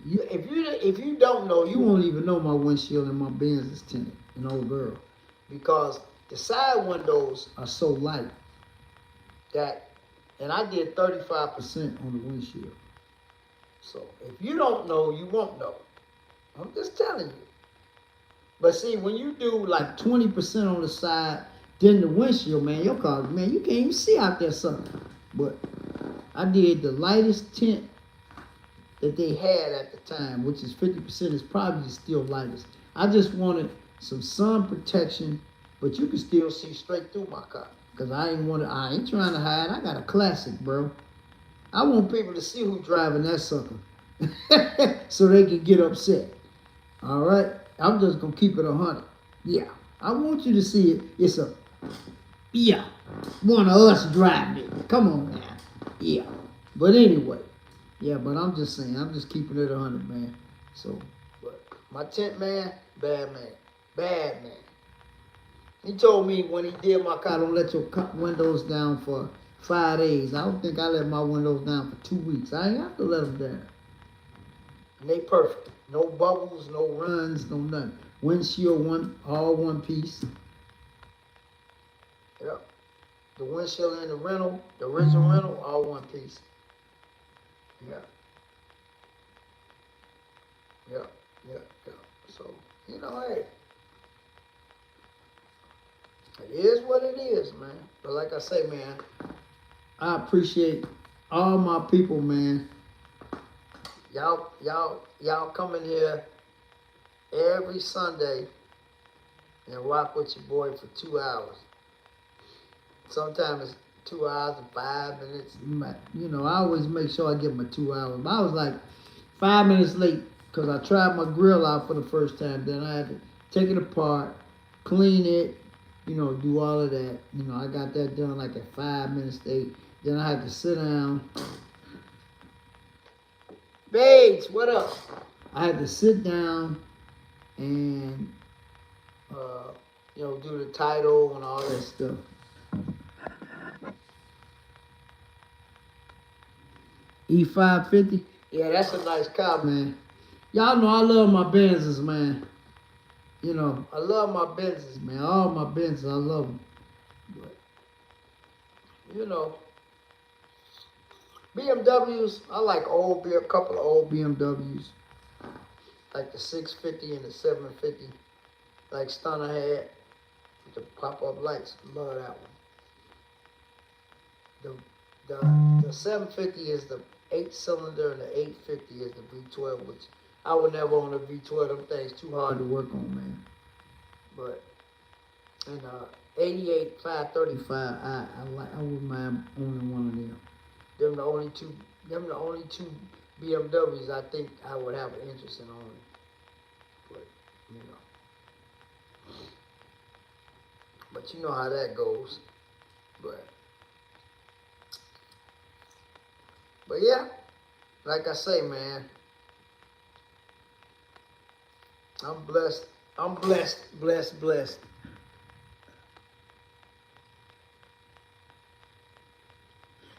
If you don't know, you won't even know my windshield and my Benz is tinted, an old girl, because the side windows are so light that, and I did 35% on the windshield. So if you don't know, you won't know. I'm just telling you. But see, when you do like 20% on the side, then the windshield, man, your car, man, you can't even see out there something. But I did the lightest tint that they had at the time, which is 50%, is probably still lightest. I just wanted some sun protection, but you can still see straight through my car. Cause I ain't trying to hide. I got a classic, bro. I want people to see who driving that sucker. So they can get upset. All right? I'm just gonna keep it 100. Yeah. I want you to see it. It's one of us driving it. Come on now. Yeah. But anyway. Yeah, but I'm just saying, I'm just keeping it 100, man. So, but my tent man, bad man. Bad man. He told me when he did my car, don't let your windows down for 5 days. I don't think I let my windows down for 2 weeks. I ain't have to let them down. And they perfect. No bubbles, no runs, no nothing. Windshield all one piece. Yep. The windshield in the rental, the original rental, all one piece. Yeah. Yeah. So, you know, hey. It is what it is, man. But like I say, man, I appreciate all my people, man. Y'all come in here every Sunday and rock with your boy for 2 hours. Sometimes it's 2 hours and 5 minutes. You know, I always make sure I get my 2 hours. But I was like 5 minutes late because I tried my grill out for the first time. Then I had to take it apart, clean it, you know, do all of that. You know, I got that done like at 5 minutes late. Then I had to sit down. Babes, what up? I had to sit down and, you know, do the title and all that stuff. E550? Yeah, that's a nice car, man. Y'all know I love my Benzes, man. You know, I love my Benzes, man. All my Benzes, I love them. But, you know, BMWs, I like a couple of old BMWs. Like the 650 and the 750. Like Stunner had. With the pop-up lights. Love that one. The 750 is the 8-cylinder and the 850 is the V12, which I would never own a V12. Them things too hard to work on, man. But, and 88 535, I wouldn't mind owning one of them. Them the only two BMWs I think I would have an interest in owning. But, you know. But you know how that goes. But yeah, like I say, man, I'm blessed. I'm blessed.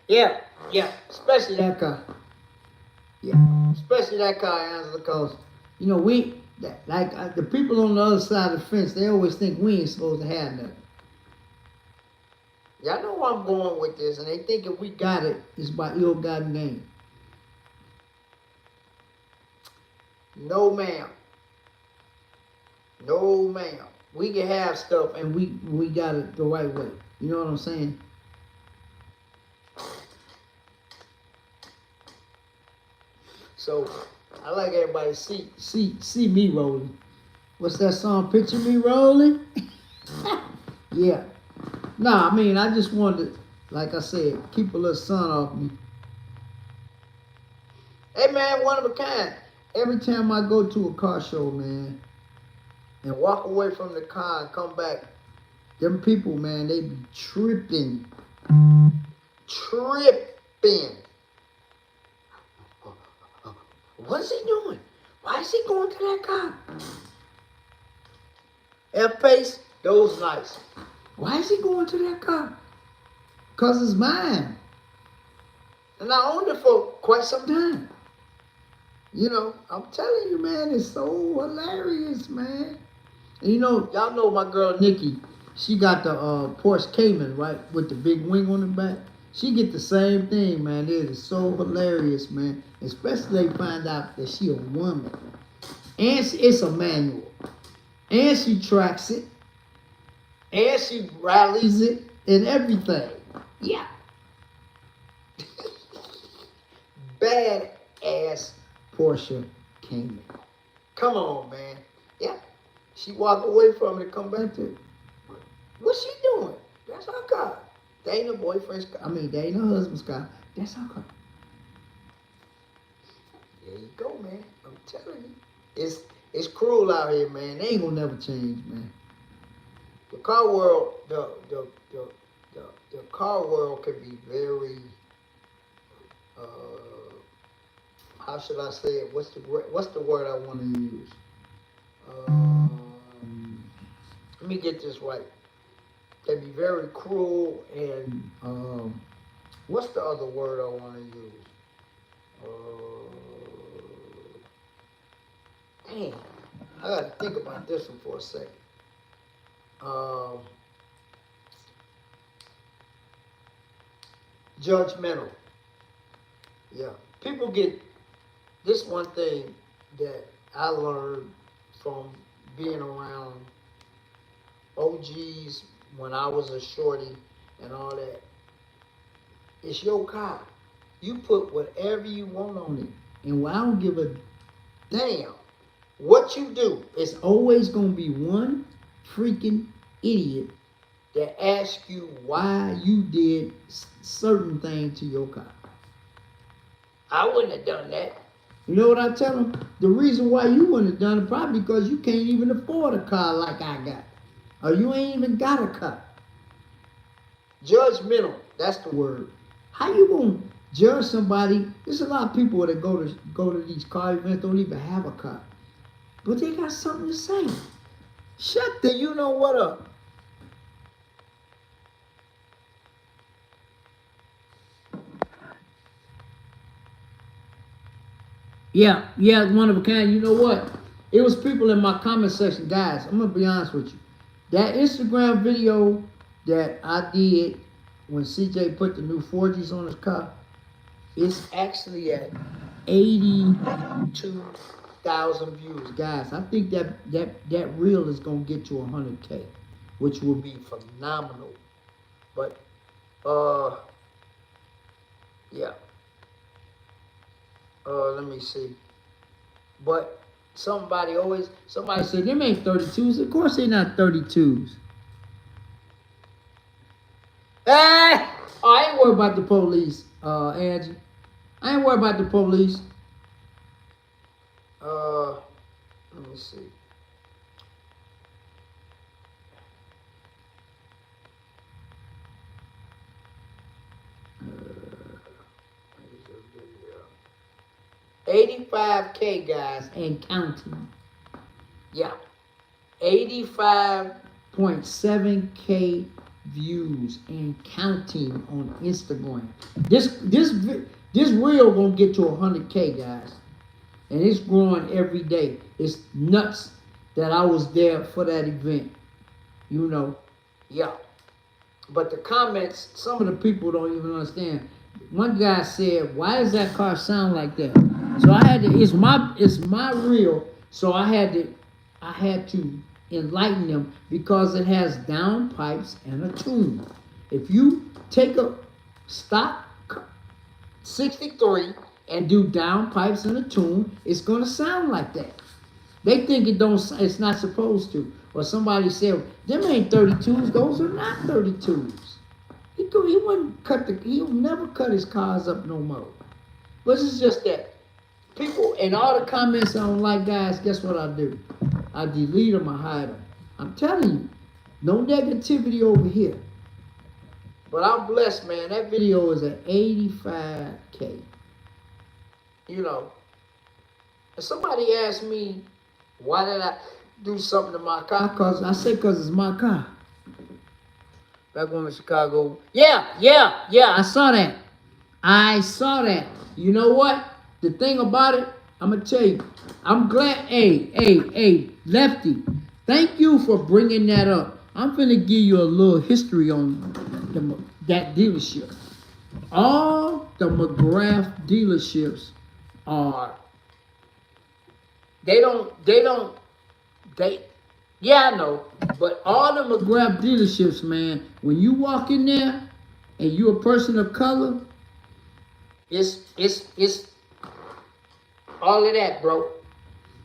Yeah, especially that car. Yeah, especially that car, Angela, because, you know, the people on the other side of the fence, they always think we ain't supposed to have nothing. Y'all know where I'm going with this, and they think if we got it, it's by ill-gotten gain. No, ma'am. No, ma'am. We can have stuff, and we got it the right way. You know what I'm saying? So, I like everybody to see me rolling. What's that song? Picture me rolling? Yeah. Nah, I mean, I just wanted to, like I said, keep a little sun off me. Hey, man, one of a kind. Every time I go to a car show, man, and walk away from the car and come back, them people, man, they be tripping. What's he doing? Why is he going to that car? F-Pace, those nice. Why is he going to that car? Because it's mine. And I owned it for quite some time. You know, I'm telling you, man, it's so hilarious, man. And you know, y'all know my girl Nikki. She got the Porsche Cayman, right, with the big wing on the back. She get the same thing, man. It is so hilarious, man. Especially they find out that she a woman, and it's a manual, and she tracks it, and she rallies it, and everything. Yeah, bad ass Porsche Cayman. Come on, man. Yeah. She walked away from it and come back to it. What's she doing? That's her car. That ain't her boyfriend's car. I mean, that ain't her husband's car. That's her car. There you go, man. I'm telling you. It's cruel out here, man. They ain't gonna never change, man. The car world, the car world can be very how should I say it? What's the word I want to use? Let me get this right. They be very cruel and what's the other word I want to use? Damn, I gotta think about this one for a second. Judgmental. Yeah, people get this one thing that I learned from being around OGs when I was a shorty and all that. It's your car. You put whatever you want on it. And I don't give a damn what you do. It's always going to be one freaking idiot that asks you why you did certain thing to your car. I wouldn't have done that. You know what I tell them? The reason why you wouldn't have done it probably because you can't even afford a car like I got. Or you ain't even got a car. Judgmental, that's the word. How you gonna judge somebody? There's a lot of people that go to these car events don't even have a car. But they got something to say. Shut the you know what up. Yeah, one of a kind. You know what? It was people in my comment section, guys. I'm gonna be honest with you. That Instagram video that I did when CJ put the new 4Gs on his car, it's actually at 82,000 views, guys. I think that reel is gonna get to 100K, which will be phenomenal. But yeah. Let me see. But somebody said them ain't 32s. Of course they're not 32s. I ain't worried about the police, Angie. I ain't worried about the police. Let me see. $85K, guys, and counting. Yeah. 85.7K views and counting on Instagram. This reel gonna get to 100K, guys. And it's growing every day. It's nuts that I was there for that event. You know. Yeah. But the comments, some of the people don't even understand. One guy said, "Why does that car sound like that?" So I had to. It's my reel. So I had to enlighten them because it has downpipes and a tune. If you take a stock 63 and do downpipes and a tune, it's gonna sound like that. They think it's not supposed to. Or somebody said, "Them ain't 32s. Those are not 32s." He'll never cut his cars up no more. But it's just that people and all the comments I don't like, guys. Guess what I do? I delete them. I hide them. I'm telling you, no negativity over here. But I'm blessed, man. That video is at 85K. You know, if somebody asked me, why did I do something to my car? Because it's my car. Back when in Chicago. Yeah, I saw that. You know what? The thing about it, I'm gonna tell you, I'm glad. Hey, Lefty, thank you for bringing that up. I'm gonna give you a little history on that dealership. All the McGrath dealerships are. They. Yeah, I know, but all the McGrath dealerships, man. When you walk in there, and you're a person of color, it's all of that, bro.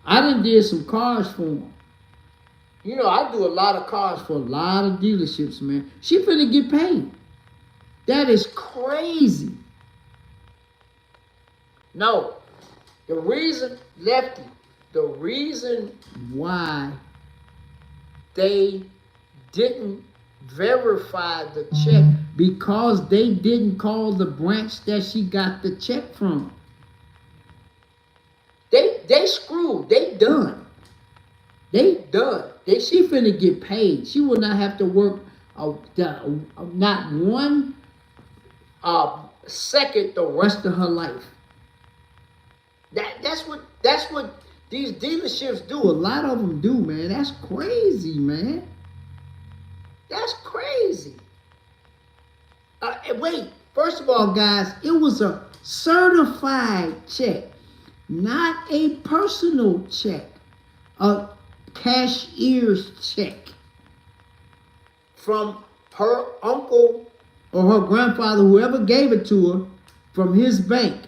I done did some cars for them. You know, I do a lot of cars for a lot of dealerships, man. She finna get paid. That is crazy. No, the reason, Lefty, the reason why they didn't verify the check because they didn't call the branch that she got the check from. They screwed. They done. They done. She finna get paid. She will not have to work not one second the rest of her life. That's what these dealerships do. A lot of them do, man. That's crazy, man. That's crazy. Wait, first of all, guys, it was a certified check, not a personal check, a cashier's check from her uncle or her grandfather, whoever gave it to her, from his bank.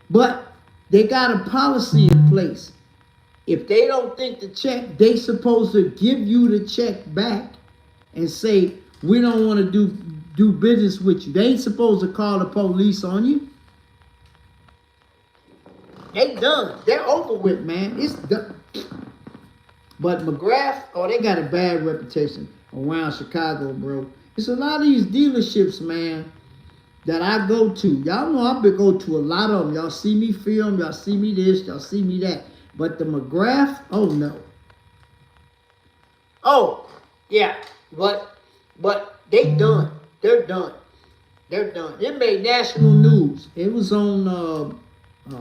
But they got a policy in place. If they don't think the check, they supposed to give you the check back and say, we don't want to do business with you. They ain't supposed to call the police on you. They done. They're over with, man. It's done. But McGrath, they got a bad reputation around Chicago, bro. It's a lot of these dealerships, man, that I go to. Y'all know I've been go to a lot of them. Y'all see me film, y'all see me this, y'all see me that. But the McGrath, oh no. Oh, yeah. But they done. They're done. They're done. It made national news. It was on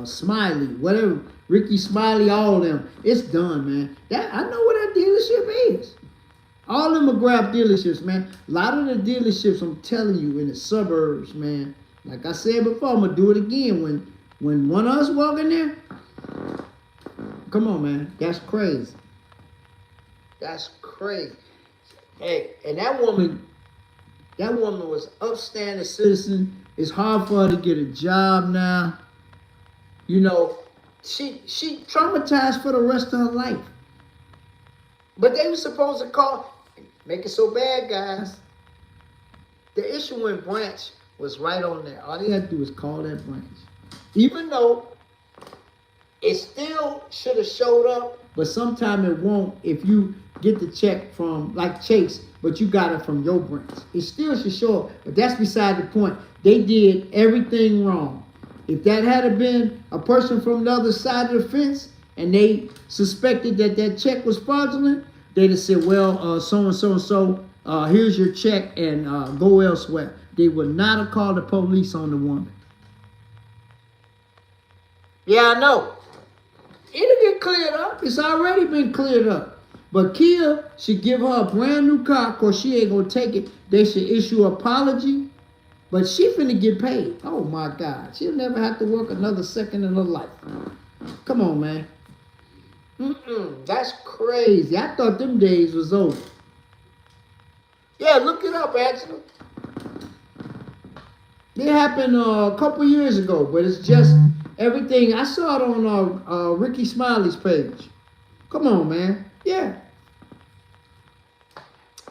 Smiley, whatever, Ricky Smiley, all of them. It's done, man. I know what that dealership is. All the McGrath dealerships, man. A lot of the dealerships, I'm telling you, in the suburbs, man. Like I said before, I'm gonna do it again. When one of us walk in there, come on, man. That's crazy. That's crazy. Hey, and that woman was upstanding citizen. It's hard for her to get a job now. You know, she traumatized for the rest of her life. But they were supposed to call, make it so bad, guys. The issuing branch was right on there. All they had to do was call that branch. Even though it still should have showed up, but sometime it won't if you get the check from, like Chase, but you got it from your branch. It still should show up, but that's beside the point. They did everything wrong. If that had been a person from the other side of the fence and they suspected that check was fraudulent, they'd have said, well, so-and-so, here's your check and go elsewhere. They would not have called the police on the woman. Yeah, I know. It'll get cleared up. It's already been cleared up. But Kia should give her a brand new car. Of course, she ain't going to take it. They should issue an apology. But she finna get paid. Oh, my God. She'll never have to work another second in her life. Come on, man. That's crazy. I thought them days was over. Yeah, look it up, actually. It happened a couple years ago, but it's just everything. I saw it on Ricky Smiley's page. Come on, man. Yeah.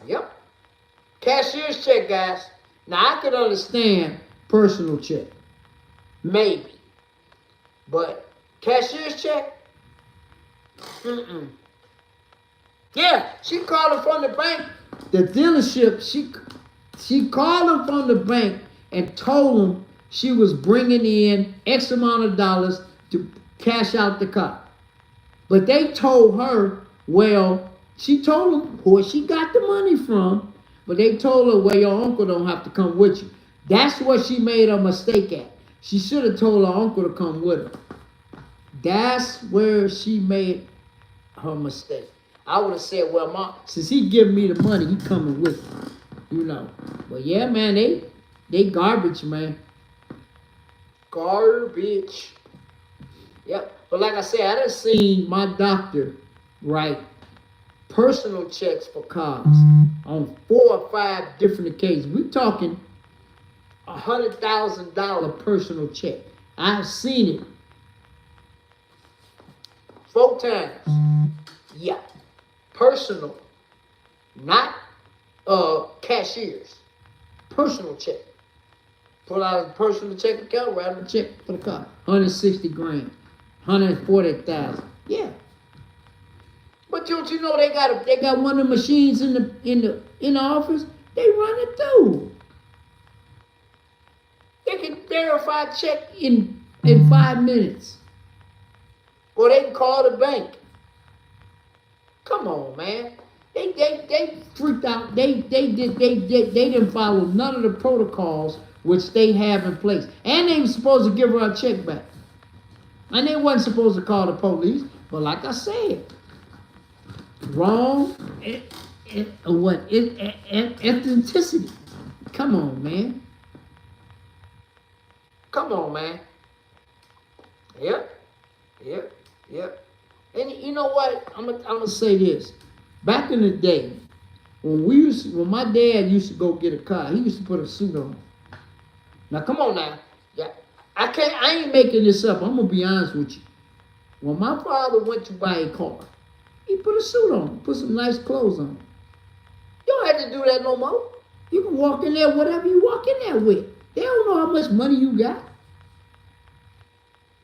Yep. Cashier's check, guys. Now, I could understand personal check. Maybe. But cashier's check? Yeah, she called him from the bank. The dealership, she called him from the bank and told him she was bringing in X amount of dollars to cash out the car. But they told her, well, she told them where she got the money from, but they told her, well, your uncle don't have to come with you. That's what she made a mistake at. She should have told her uncle to come with her. That's where she made her mistake. I would have said, well, mom, since he giving me the money, he coming with me, you know. But yeah, man, they garbage, man. Garbage. Yep. But like I said, I done seen my doctor write personal checks for cars on 4 or 5 different occasions. We talking $100,000 personal check. I've seen it 4 times. Yeah. Personal. Not cashiers. Personal check. Pull out a personal check account, write a check for the car. 160 grand. 140,000. Yeah. But don't you know they got one of the machines in the office? They run it through. They can verify a check in 5 minutes. Or they can call the bank. Come on, man. They freaked out. They didn't follow none of the protocols which they have in place. And they were supposed to give her a check back. And they wasn't supposed to call the police. But like I said, wrong ethnicity. Come on, man. Come on, man. Yep. And you know what? I'm gonna say this. Back in the day, when my dad used to go get a car, he used to put a suit on. Now come on now. Yeah. I ain't making this up. I'm gonna be honest with you. When my father went to buy a car, he put a suit on, put some nice clothes on. You don't have to do that no more. You can walk in there whatever you walk in there with. They don't know how much money you got.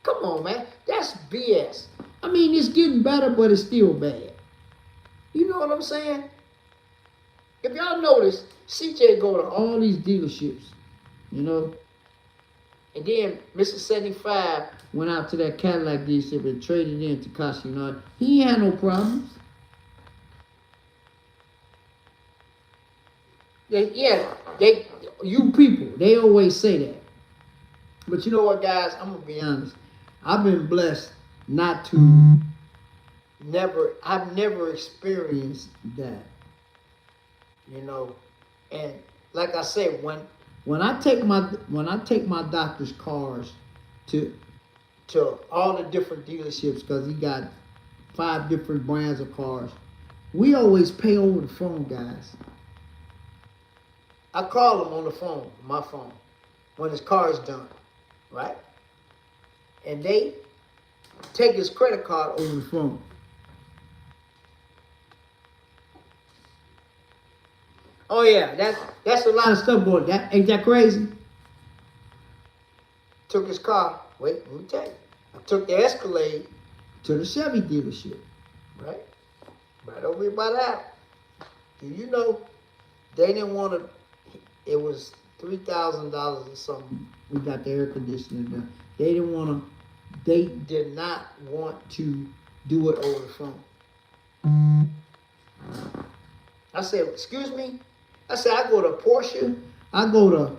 Come on, man. That's BS. I mean, it's getting better, but it's still bad. You know what I'm saying? If y'all notice, CJ go to all these dealerships, you know. And then Mr. 75 went out to that Cadillac dealership and traded in to Takashi, you know. He ain't had no problems. You people, they always say that. But you know what, guys? I'm going to be honest. I've been blessed not to I've never experienced that. You know, and like I said, when I take my doctor's cars to all the different dealerships, because he got 5 different brands of cars, we always pay over the phone, guys. I call him on the phone, my phone, when his car is done, right? And they take his credit card over the phone. Oh yeah, that's a lot of stuff going on. Ain't that crazy? Took his car. Wait, let me tell you. I took the Escalade to the Chevy dealership, right? Right over here by the house. Do you know they didn't want to? It was $3,000 or something. We got the air conditioning done. They didn't want to. They did not want to do it over the phone. I said, excuse me? I said, I go to Porsche, I go to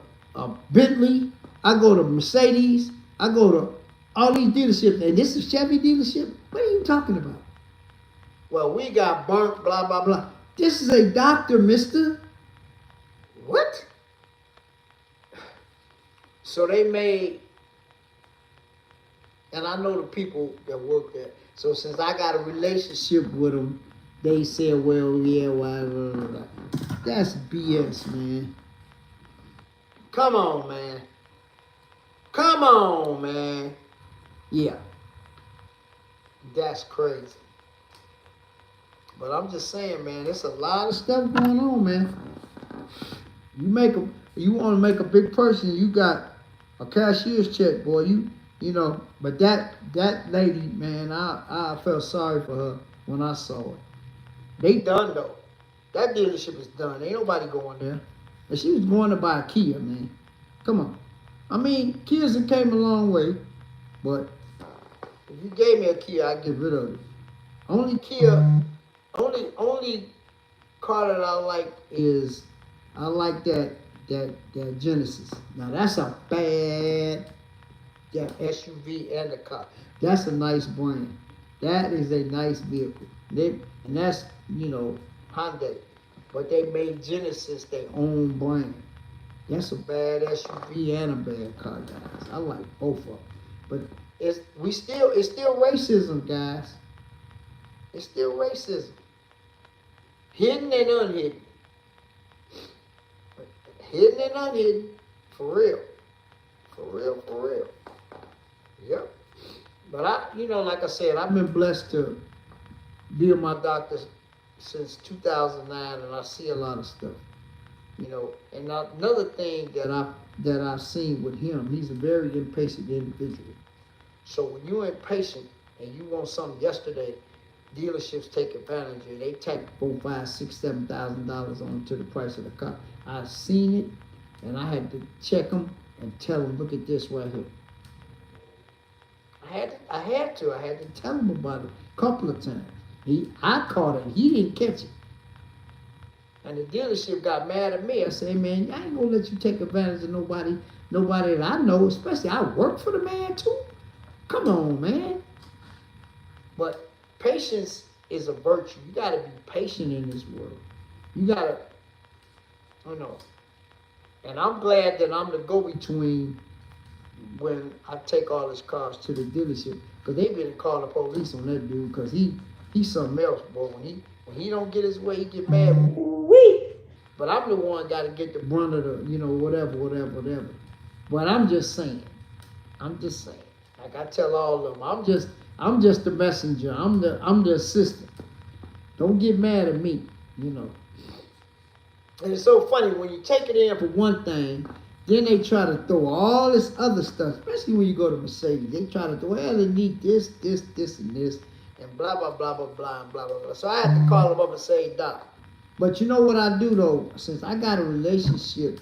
Bentley, I go to Mercedes, I go to all these dealerships, and this is Chevy dealership? What are you talking about? Well, we got burnt, blah, blah, blah. This is a doctor, mister. What? So they made, and I know the people that work there, so since I got a relationship with them, they said, well, yeah, whatever. That's BS, man. Come on, man. Come on, man. Yeah. That's crazy. But I'm just saying, man, there's a lot of stuff going on, man. You want to make a big person, you got a cashier's check, boy. You know, but that lady, man, I felt sorry for her when I saw it. They done though. That dealership is done. Ain't nobody going there. And she was going to buy a Kia, man. Come on. I mean, Kias have came a long way, but if you gave me a Kia, I'd get rid of it. Only car that I like is I like that Genesis. Now that's a bad that SUV and the car. That's a nice brand. That is a nice vehicle. And that's, Hyundai. But they made Genesis their own brand. That's a bad SUV and a bad car, guys. I like both of them. But it's still racism, guys. It's still racism. Hidden and unhidden. Hidden and unhidden. For real. For real, for real. Yep. But like I said, I've been blessed to be with my doctor since 2009, and I see a lot of stuff. And another thing that I've seen with him, he's a very impatient individual. So when you're impatient and you want something yesterday, dealerships take advantage of it. They tack $4,000, $5,000, $6,000, $7,000 onto the price of the car. I've seen it, and I had to check them and tell them, look at this right here. I had to tell him about it a couple of times. I caught it, he didn't catch it. And the dealership got mad at me. I said, hey, man, I ain't gonna let you take advantage of nobody that I know, especially I work for the man too. Come on, man. But patience is a virtue. You gotta be patient in this world. You gotta, and I'm glad that I'm the go-between when I take all his cars to the dealership, because they been calling the police on that dude, because he's something else, boy. When he don't get his way, he get mad. Woo-wee. But I'm the one got to get the brunt of the, whatever. But I'm just saying. Like I tell all of them, I'm just the messenger. I'm the assistant. Don't get mad at me, And it's so funny when you take it in for one thing. Then they try to throw all this other stuff, especially when you go to Mercedes. They try to throw, well, they need this, and this, and blah, blah, blah, blah, blah, and blah, blah, blah. So I had to call them up and say, Doc. But you know what I do, though? Since I got a relationship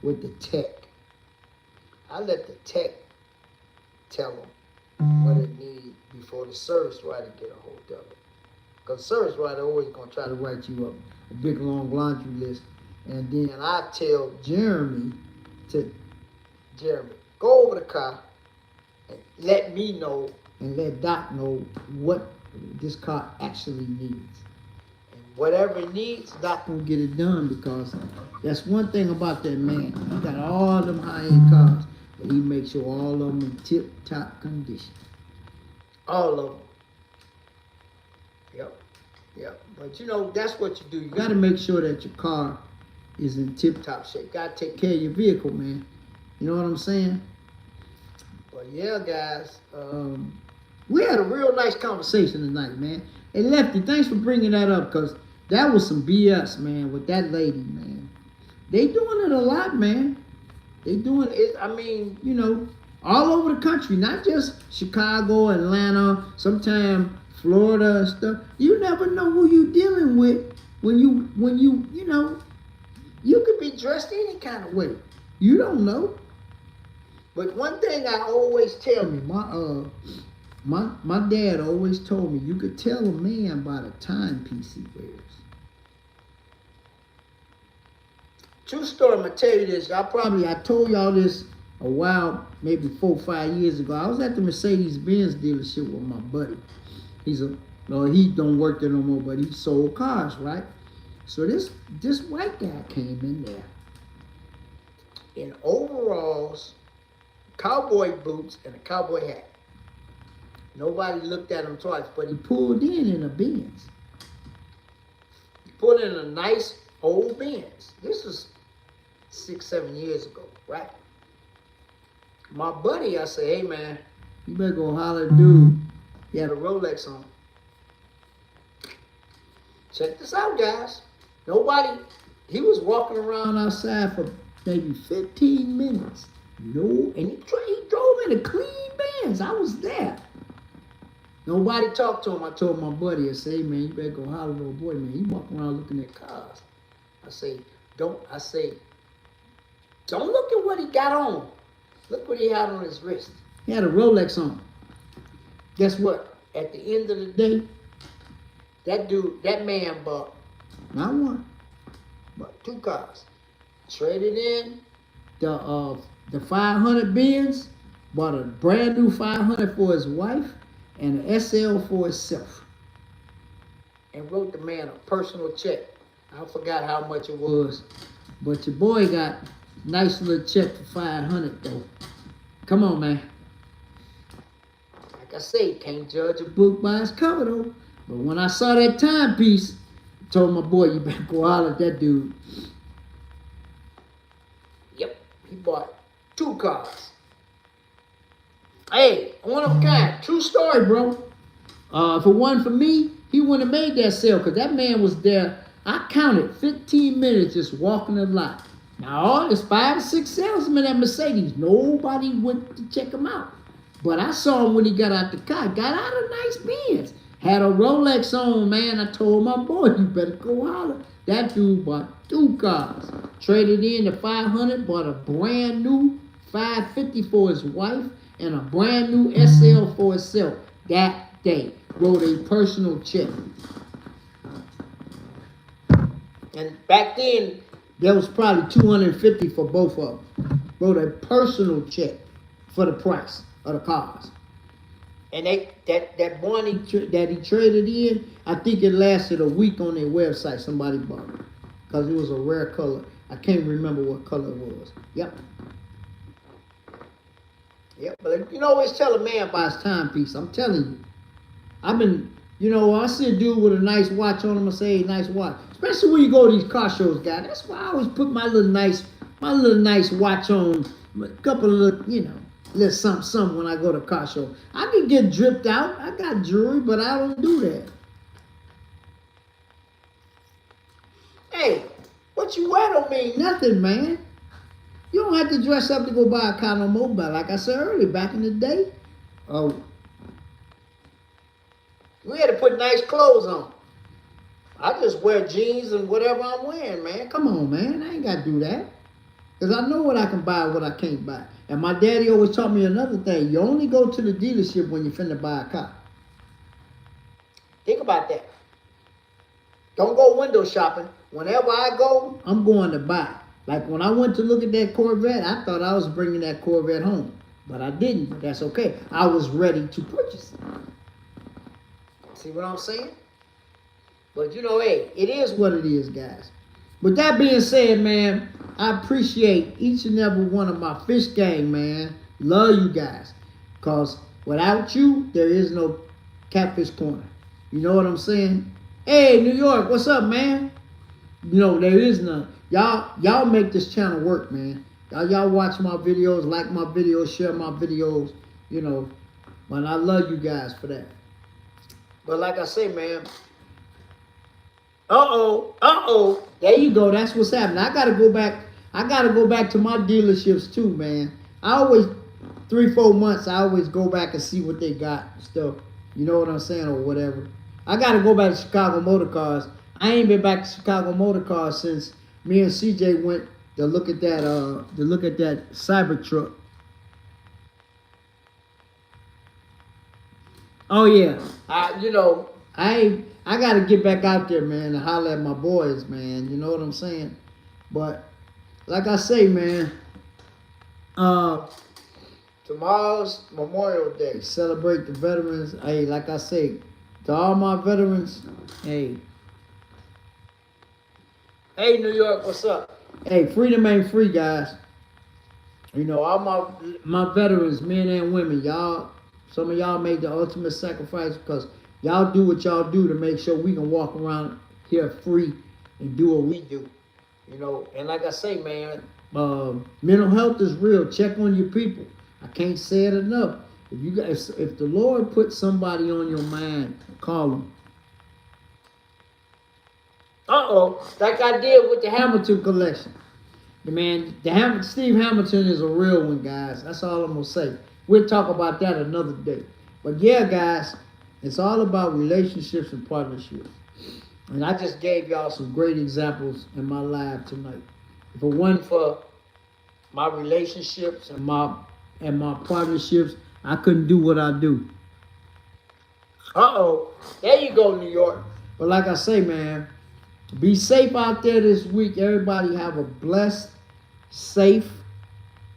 with the tech, I let the tech tell them what it needs before the service writer get a hold of it. Because the service writer always going to try to write you up a big, long laundry list. And then I tell Jeremy, go over the car and let me know and let Doc know what this car actually needs. And whatever it needs, Doc will get it done, because that's one thing about that man. He got all them high-end cars, but he makes sure all of them in tip-top condition. All of them. Yep. But that's what you do. You got to make sure that your car is in tip-top shape. You got to take care of your vehicle, man. You know what I'm saying? But yeah, guys, we had a real nice conversation tonight, man. Hey, Lefty, thanks for bringing that up, because that was some BS, man, with that lady, man. They doing it a lot, man. They doing it, all over the country, not just Chicago, Atlanta, sometimes Florida and stuff. You never know who you dealing with when you you could be dressed any kind of way. You don't know. But one thing I always tell me, my dad always told me, you could tell a man by the timepiece he wears. True story, I'm gonna tell you this. I told y'all this a while, maybe 4 or 5 years ago. I was at the Mercedes-Benz dealership with my buddy. He don't work there no more, but he sold cars, right? So this white guy came in there in overalls, cowboy boots, and a cowboy hat. Nobody looked at him twice, but he pulled in a Benz. He pulled in a nice old Benz. This was 6, 7 years ago, right? My buddy, I said, hey man, you better go holler at dude. He had a Rolex on. Check this out, guys. He was walking around outside for maybe 15 minutes. And he drove in a clean Benz. I was there. Nobody talked to him. I told my buddy, I said, hey man, you better go holler at little boy, man. He walking around looking at cars. Don't look at what he got on. Look what he had on his wrist. He had a Rolex on. Guess what? At the end of the day, that man bought not one, but 2 cars. Traded in the 500 Benz bought a brand new 500 for his wife and an SL for himself. And wrote the man a personal check. I forgot how much it was. But your boy got a nice little check for 500 though. Come on, man. Like I say, can't judge a book by its cover though. But when I saw that timepiece, I told my boy, you better go holler at that dude. Yep, he bought 2 cars. Hey, one of a kind. True story, bro. If it wasn't for me, he wouldn't have made that sale because that man was there. I counted 15 minutes just walking the lot. Now, there's 5 or 6 salesmen at Mercedes. Nobody went to check him out. But I saw him when he got out the car. Got out of nice Benz. Had a Rolex on, man. I told my boy, you better go holler. That dude bought 2 cars. Traded in the 500, bought a brand new 550 for his wife and a brand new SL for himself that day. Wrote a personal check. And back then, there was probably 250 for both of them. Wrote a personal check for the price of the cars. And that one that he traded in, I think it lasted a week on their website. Somebody bought it because it was a rare color. I can't remember what color it was. Yep. Yep. But you can always tell a man by his timepiece. I'm telling you. I've been, I see a dude with a nice watch on him. I say, hey, nice watch. Especially when you go to these car shows, guys. That's why I always put my little nice watch on. A couple of little, little something when I go to car show. I can get dripped out. I got jewelry, but I don't do that. Hey, what you wear don't mean nothing, man. You don't have to dress up to go buy a car no more. But like I said earlier, back in the day, we had to put nice clothes on. I just wear jeans and whatever I'm wearing, man. Come on, man. I ain't got to do that. Because I know what I can buy and what I can't buy. And my daddy always taught me another thing. You only go to the dealership when you're finna buy a car. Think about that. Don't go window shopping. Whenever I go, I'm going to buy. Like when I went to look at that Corvette, I thought I was bringing that Corvette home. But I didn't. But that's okay. I was ready to purchase it. See what I'm saying? But hey, it is what it is, guys. With that being said, man, I appreciate each and every one of my fish gang, man. Love you guys. Because without you, there is no Catfish Corner. You know what I'm saying? Hey, New York, what's up, man? There is none. Y'all make this channel work, man. Y'all watch my videos, like my videos, share my videos, But I love you guys for that. But like I say, man, there you go. That's what's happening. I gotta go back to my dealerships too, man. I always 3-4 months. I always go back and see what they got stuff. You know what I'm saying, or whatever. I gotta go back to Chicago Motor Cars. I ain't been back to Chicago Motor Cars since me and CJ went to look at that Cybertruck. Oh yeah, I gotta get back out there, man, and holler at my boys, man. You know what I'm saying? But like I say, man, tomorrow's Memorial Day. Celebrate the veterans. Hey, like I say, to all my veterans, hey, New York, what's up? Hey, freedom ain't free, guys. All my veterans, men and women, y'all. Some of y'all made the ultimate sacrifice because y'all do what y'all do to make sure we can walk around here free and do what we do. And like I say, man, mental health is real. Check on your people. I can't say it enough. If the Lord put somebody on your mind, call them. Like I did with the Hamilton collection. Steve Hamilton is a real one, guys. That's all I'm gonna say. We'll talk about that another day. But yeah, guys, it's all about relationships and partnerships. And I just gave y'all some great examples in my live tonight. If it wasn't for my relationships and my partnerships, I couldn't do what I do. There you go, New York. But like I say, man, be safe out there this week. Everybody have a blessed, safe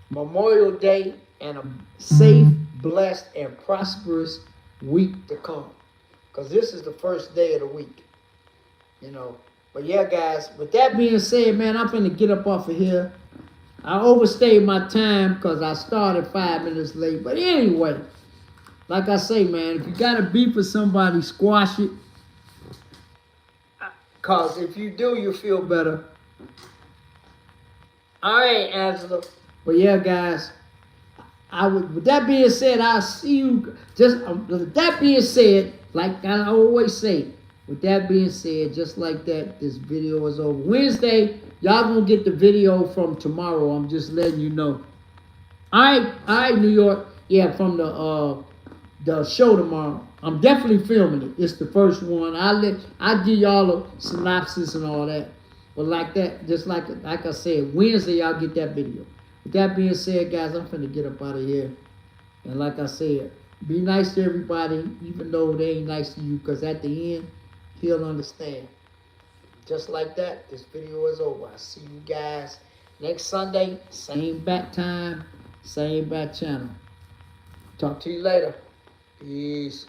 Memorial Day and a safe, blessed, and prosperous week to come. Because this is the first day of the week. You know. But yeah, guys, with that being said, man, I'm finna get up off of here. I overstayed my time because I started 5 minutes late. But anyway, like I say, man, if you got a beef with somebody, squash it. Because if you do, you feel better. All right, Angela. But yeah, guys, with that being said, I'll see you. With that being said, like I always say, with that being said, just like that, this video is over. Wednesday, y'all gonna get the video from tomorrow. I'm just letting you know. All right, New York. Yeah, from the show tomorrow. I'm definitely filming it. It's the first one. I give y'all a synopsis and all that. But like that, just like I said, Wednesday y'all get that video. With that being said, guys, I'm finna get up out of here. And like I said, be nice to everybody, even though they ain't nice to you, because at the end, he'll understand. Just like that, this video is over. I'll see you guys next Sunday. Same bat time, same bat channel. Talk to you later. Peace.